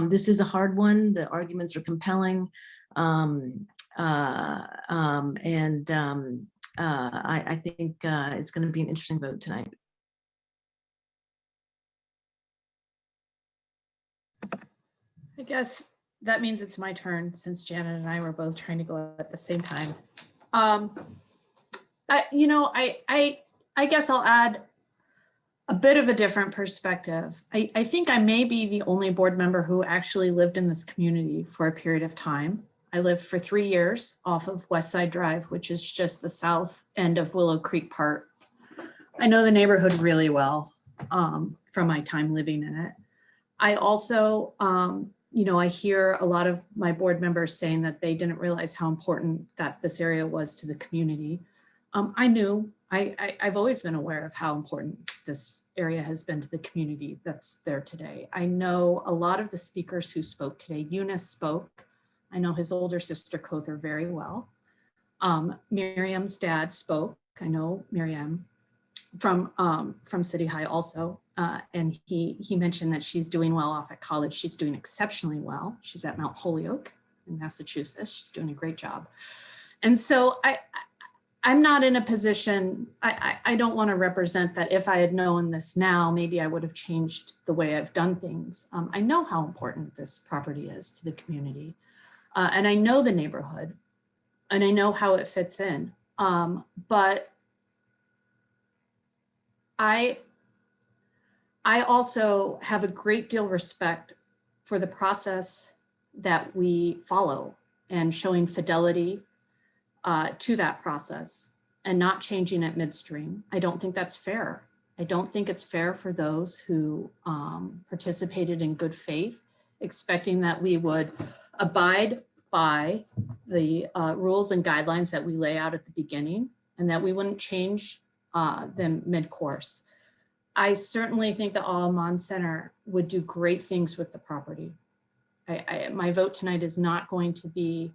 this is a hard one. The arguments are compelling. I think it's going to be an interesting vote tonight. I guess that means it's my turn, since Janet and I were both trying to go at the same time. I guess I'll add a bit of a different perspective. I think I may be the only board member who actually lived in this community for a period of time. I lived for 3 years off of West Side Drive, which is just the south end of Willow Creek Park. I know the neighborhood really well from my time living in it. I also, I hear a lot of my board members saying that they didn't realize how important that this area was to the community. I knew I've always been aware of how important this area has been to the community that's there today. I know a lot of the speakers who spoke today. Eunice spoke. I know his older sister, Kother, very well. Miriam's dad spoke. I know Miriam from City High also. And he mentioned that she's doing well off at college. She's doing exceptionally well. She's at Mount Holyoke in Massachusetts. She's doing a great job. And so I'm not in a position, I don't want to represent that if I had known this now, maybe I would have changed the way I've done things. I know how important this property is to the community. And I know the neighborhood and I know how it fits in. But I also have a great deal of respect for the process that we follow and showing fidelity to that process and not changing it midstream. I don't think that's fair. I don't think it's fair for those who participated in good faith, expecting that we would abide by the rules and guidelines that we lay out at the beginning and that we wouldn't change them mid-course. I certainly think the Ayman Center would do great things with the property. My vote tonight is not going to be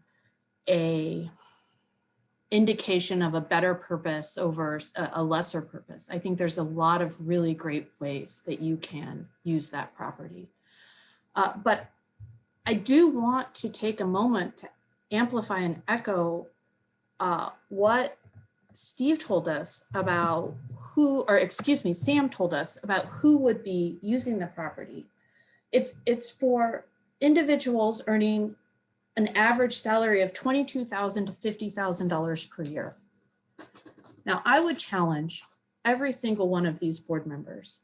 a indication of a better purpose over a lesser purpose. I think there's a lot of really great ways that you can use that property. But I do want to take a moment to amplify and echo what Steve told us about Sam told us about who would be using the property. It's for individuals earning an average salary of $22,000 to $50,000 per year. Now, I would challenge every single one of these board members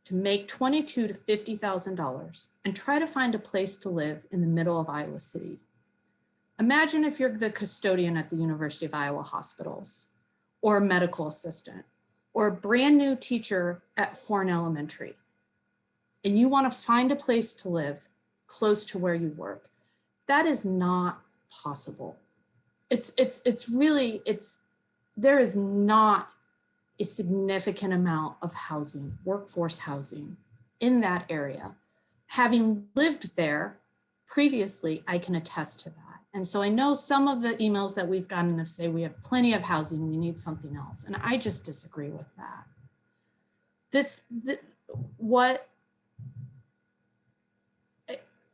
to make $22,000 to $50,000 and try to find a place to live in the middle of Iowa City. Imagine if you're the custodian at the University of Iowa hospitals, or a medical assistant, or a brand new teacher at Horn Elementary, and you want to find a place to live close to where you work. That is not possible. There is not a significant amount of housing, workforce housing in that area. Having lived there previously, I can attest to that. And so I know some of the emails that we've gotten have say we have plenty of housing, we need something else. And I just disagree with that.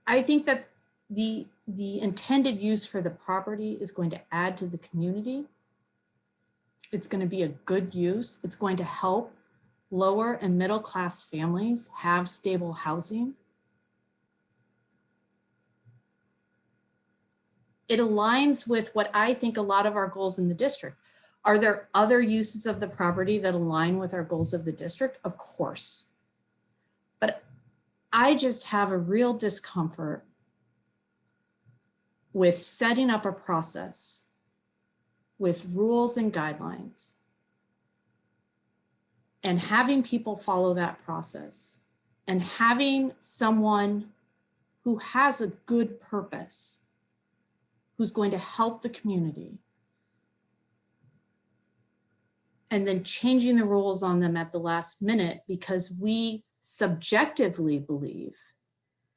I think that the intended use for the property is going to add to the community. It's going to be a good use. It's going to help lower and middle class families have stable housing. It aligns with what I think a lot of our goals in the district. Are there other uses of the property that align with our goals of the district? Of course. But I just have a real discomfort with setting up a process with rules and guidelines and having people follow that process and having someone who has a good purpose, who's going to help the community, and then changing the rules on them at the last minute because we subjectively believe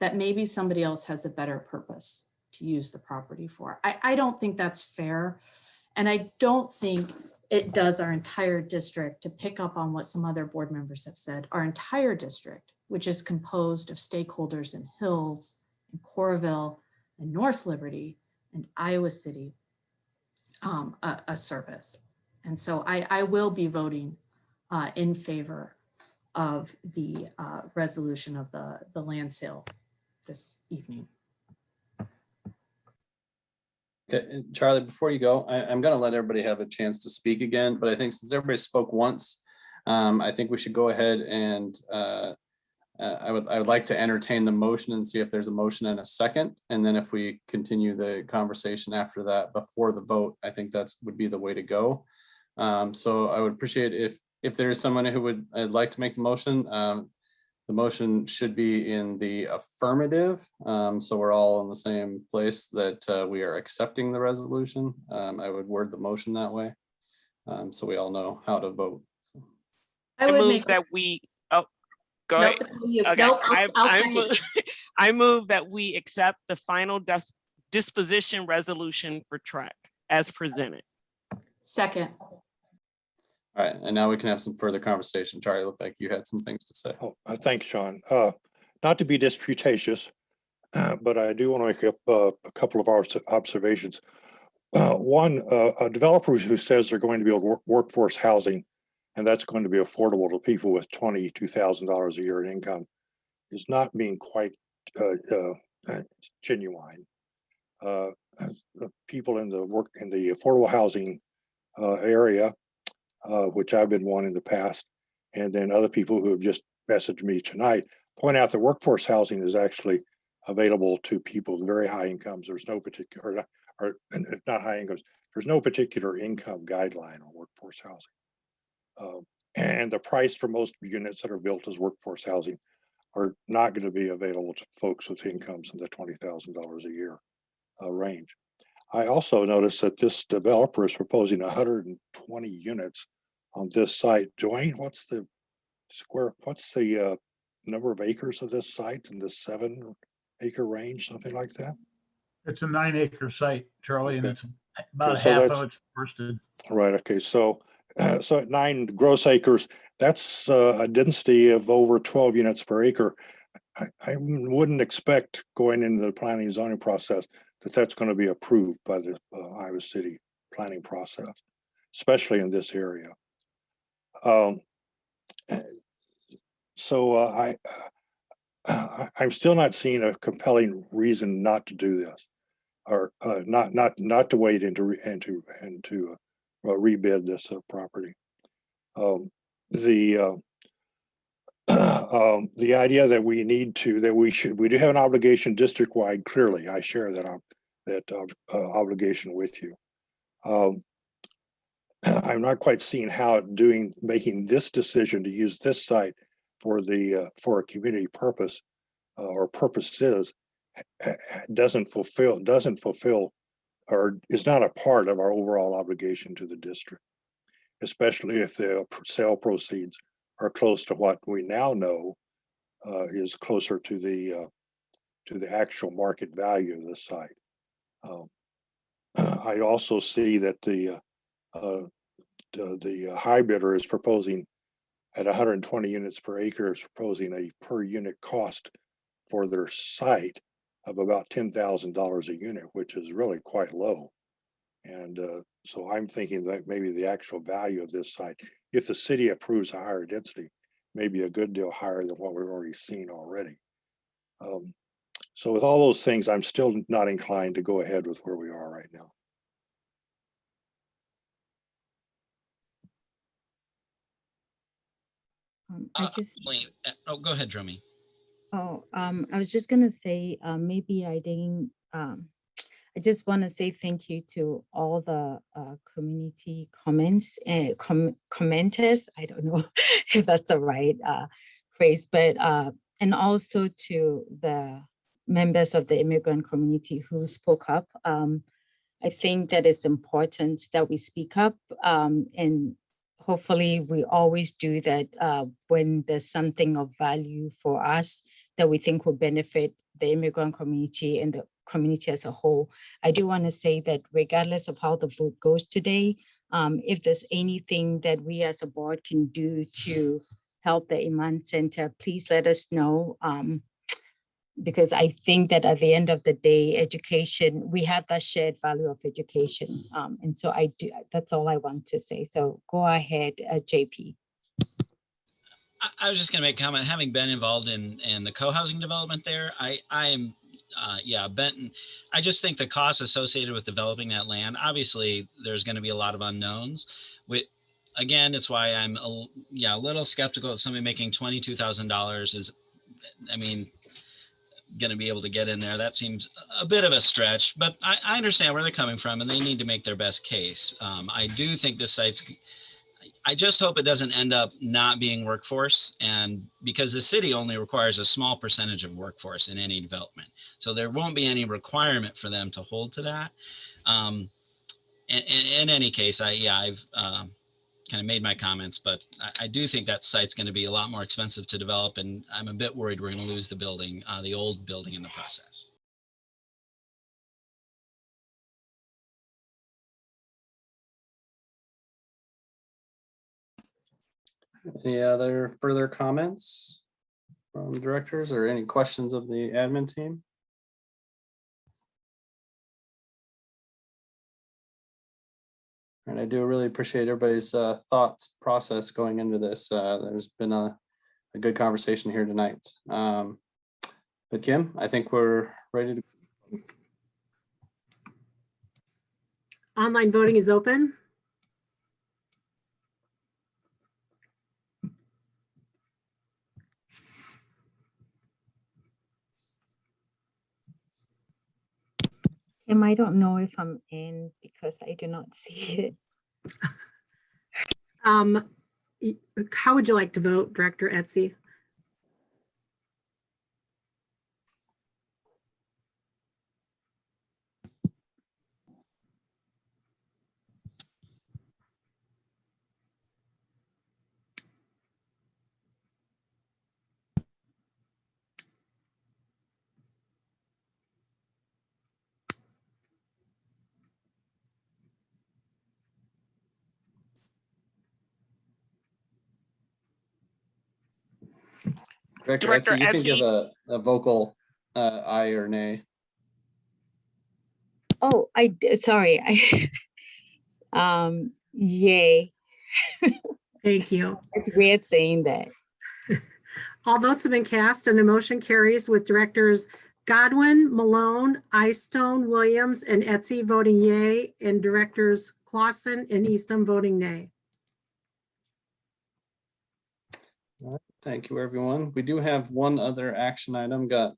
that maybe somebody else has a better purpose to use the property for. I don't think that's fair. And I don't think it does our entire district, to pick up on what some other board members have said, our entire district, which is composed of stakeholders in Hills and Coralville and North Liberty and Iowa City, a service. And so I will be voting in favor of the resolution of the land sale this evening. Okay, and Charlie, before you go, I'm going to let everybody have a chance to speak again, but I think since everybody spoke once, I think we should go ahead and I would like to entertain the motion and see if there's a motion and a second. And then if we continue the conversation after that before the vote, I think that would be the way to go. So I would appreciate if there is someone who would like to make the motion. The motion should be in the affirmative. So we're all in the same place that we are accepting the resolution. I would word the motion that way. so we all know how to vote. So. I would move make that we, oh, go nope, ahead. it's you. Okay, Nope, I'll second. I move that we accept the final disposition resolution for track as presented. Second. All right, and now we can have some further conversation. Charlie, looked like you had some things to say. Oh, thanks, Sean. Not to be disputatious, but I do want to make up a couple of observations. One, a developer who says they're going to build workforce housing, and that's going to be affordable to people with $22,000 a year in income, is not being quite genuine. People in the affordable housing area, which I've been one in the past, and then other people who have just messaged me tonight, point out that workforce housing is actually available to people with very high incomes. There's no particular, or if not high incomes, there's no particular income guideline on workforce housing. And the price for most units that are built as workforce housing are not going to be available to folks with incomes in the $20,000 a year range. I also noticed that this developer is proposing 120 units on this site. Dwayne, what's the number of acres of this site in the 7-acre range, something like that? It's a 9-acre site, Charlie, and it's about Okay, so half of it's forested. Right. Okay. So, so at 9 gross acres, that's a density of over 12 units per acre. I wouldn't expect going into the planning and zoning process that that's going to be approved by the Iowa City planning process, especially in this area. So I'm still not seeing a compelling reason not to do this, or not to wait and to rebid this property. The idea that we do have an obligation district-wide. Clearly, I share that obligation with you. I'm not quite seeing how making this decision to use this site for a community purpose or purposes doesn't fulfill or is not a part of our overall obligation to the district, especially if the sale proceeds are close to what we now know is closer to the actual market value of the site. I also see that the high bidder is proposing at 120 units per acre, is proposing a per unit cost for their site of about $10,000 a unit, which is really quite low. And so I'm thinking that maybe the actual value of this site, if the city approves a higher density, may be a good deal higher than what we've already seen already. So with all those things, I'm still not inclined to go ahead with where we are right now. Oh, go ahead, Dromi. Oh, I was just gonna say, maybe I didn't, I just want to say thank you to all the community comments and commenters. I don't know if that's the right phrase, but and also to the members of the immigrant community who spoke up. I think that it's important that we speak up, and hopefully we always do that when there's something of value for us that we think will benefit the immigrant community and the community as a whole. I do want to say that regardless of how the vote goes today, if there's anything that we as a board can do to help the Iman Center, please let us know. Because I think that at the end of the day, education, we have that shared value of education. And so that's all I want to say. So go ahead, JP. I was just going to make a comment. Having been involved in the co-housing development there, I am, Benton. I just think the costs associated with developing that land, obviously there's going to be a lot of unknowns. Again, it's why I'm a little skeptical that somebody making $22,000 is, going to be able to get in there. That seems a bit of a stretch, but I understand where they're coming from and they need to make their best case. I do think this site's, I just hope it doesn't end up not being workforce, and because the city only requires a small percentage of workforce in any development. So there won't be any requirement for them to hold to that. in any case, I've kind of made my comments, but I do think that site's going to be a lot more expensive to develop, and I'm a bit worried we're going to lose the building, the old building in the process. Any other further comments from directors or any questions of the admin team? And I do really appreciate everybody's thoughts process going into this. There's been a good conversation here tonight. But Kim, I think we're ready to. Online voting is open. Kim, I don't know if I'm in because I do not see it. How would you like to vote, Director Etsy? Director Etsy, you can Etsy. give a vocal aye or nay. Oh, sorry. Yay. Thank you. It's weird saying that. All votes have been cast and the motion carries with directors Godwin, Malone, Eyestone, Williams, and Etsy voting yay, and directors Clausen and Eastham voting nay. All right, thank you, everyone. We do have one other action item got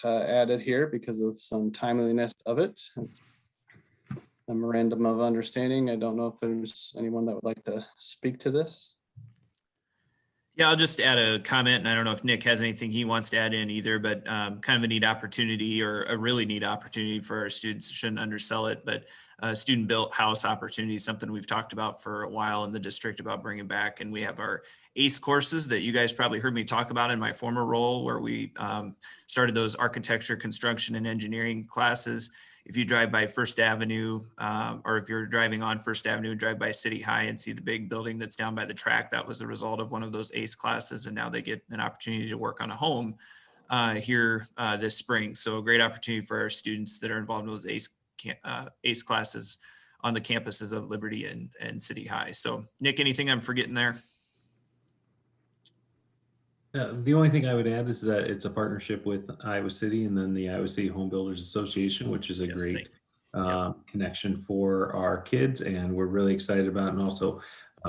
added here because of some timeliness of it. It's a memorandum of understanding. I don't know if there's anyone that would like to speak to this. Yeah, I'll just add a comment, and I don't know if Nick has anything he wants to add in either, but kind of a neat opportunity, or a really neat opportunity for our students. Shouldn't undersell it, but student built house opportunity is something we've talked about for a while in the district about bringing back. And we have our ACE courses that you guys probably heard me talk about in my former role, where we started those architecture, construction, and engineering classes. If you drive by First Avenue, or if you're driving on First Avenue and drive by City High and see the big building that's down by the track, that was a result of one of those ACE classes. And now they get an opportunity to work on a home here this spring. So a great opportunity for our students that are involved in those ACE classes on the campuses of Liberty and City High. So Nick, anything I'm forgetting there? The only thing I would add is that it's a partnership with Iowa City and then the Iowa City Home Builders Association, which is a great connection for our kids, and we're really excited about it. And also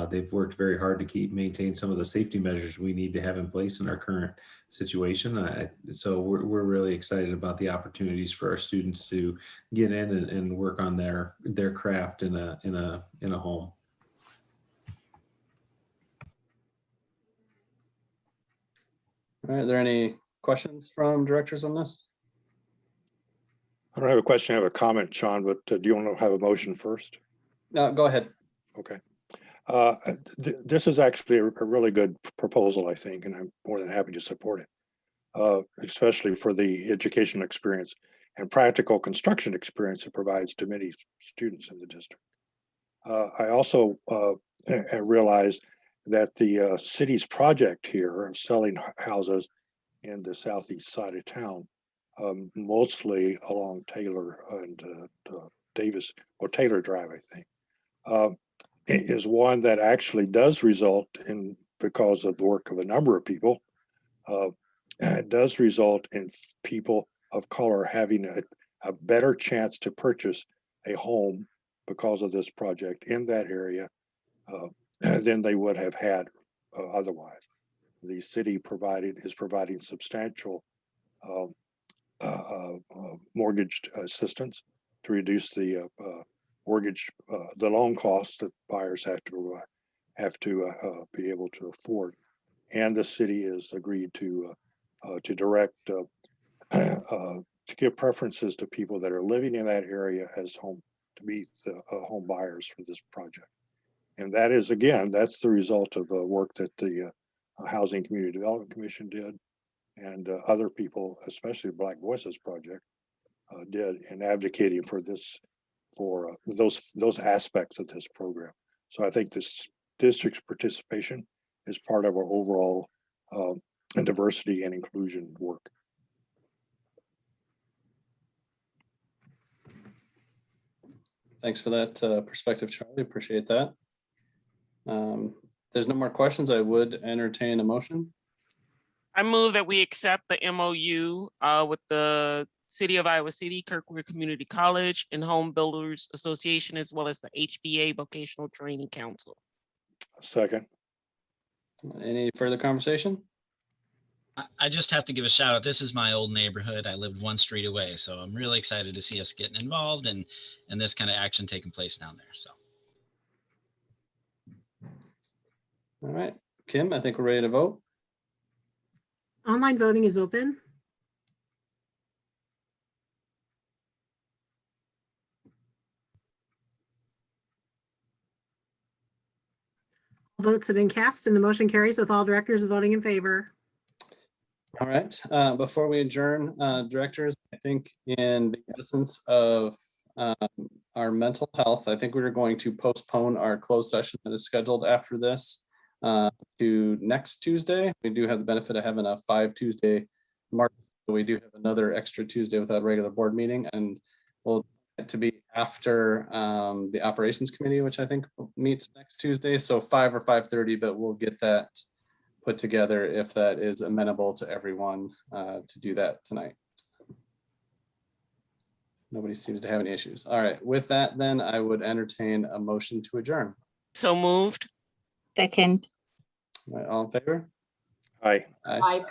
they've worked very hard to maintain some of the safety measures we need to have in place in our current situation. So we're really excited about the opportunities for our students to get in and work on their craft in a home. All right, are there any questions from directors on this? I don't have a question, I have a comment, Sean, but do you want to have a motion first? No, go ahead. Okay. This is actually a really good proposal, I think, and I'm more than happy to support it, especially for the educational experience and practical construction experience it provides to many students in the district. I also realize that the city's project here of selling houses in the southeast side of town, mostly along Taylor and Davis, or Taylor Drive, I think, is one that actually does result in, because of the work of a number of people, it does result in people of color having a better chance to purchase a home because of this project in that area than they would have had otherwise. The city is providing substantial mortgage assistance to reduce the mortgage, the loan costs that buyers have to be able to afford, and the city has agreed to direct to give preferences to people that are living in that area as home to meet the home buyers for this project. And that is, again, that's the result of work that the Housing Community Development Commission did, and other people, especially the Black Voices Project, did in advocating for this, for those aspects of this program. So I think this district's participation is part of our overall diversity and inclusion work. Thanks for that perspective, Charlie. Appreciate that. There's no more questions. I would entertain a motion. I move that we accept the MOU with the City of Iowa City, Kirkwood Community College, and Home Builders Association, as well as the HBA Vocational Training Council. Second. Any further conversation? I just have to give a shout out. This is my old neighborhood. I lived one street away, so I'm really excited to see us getting involved and this kind of action taking place down there. So. All right, Kim, I think we're ready to vote. Online voting is open. Votes have been cast and the motion carries with all directors voting in favor. All right, before we adjourn, directors, I think in the essence of our mental health, I think we're going to postpone our closed session that is scheduled after this to next Tuesday. We do have the benefit of having a 5 Tuesday mark. We do have another extra Tuesday without a regular board meeting, and we'll get to be after the operations committee, which I think meets next Tuesday. So 5 or 5:30, but we'll get that put together if that is amenable to everyone to do that tonight. Nobody seems to have any issues. All right, with that, then I would entertain a motion to adjourn. So moved. Second. All right, all in favor? Aye. Aye.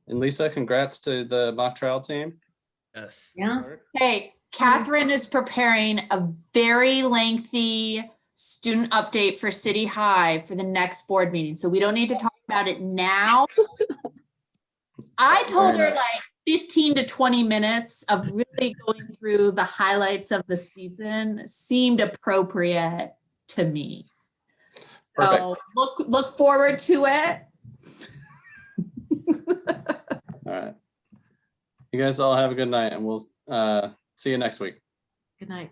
And Lisa, congrats to the mock trial team. Yes. Yeah. Hey, Catherine is preparing a very lengthy student update for City High for the next board meeting. So we don't need to talk about it now. I told her like 15 to 20 minutes of really going through the highlights of the season seemed appropriate to me. So look forward to it. All right. You guys all have a good night, and we'll see you next week. Good night.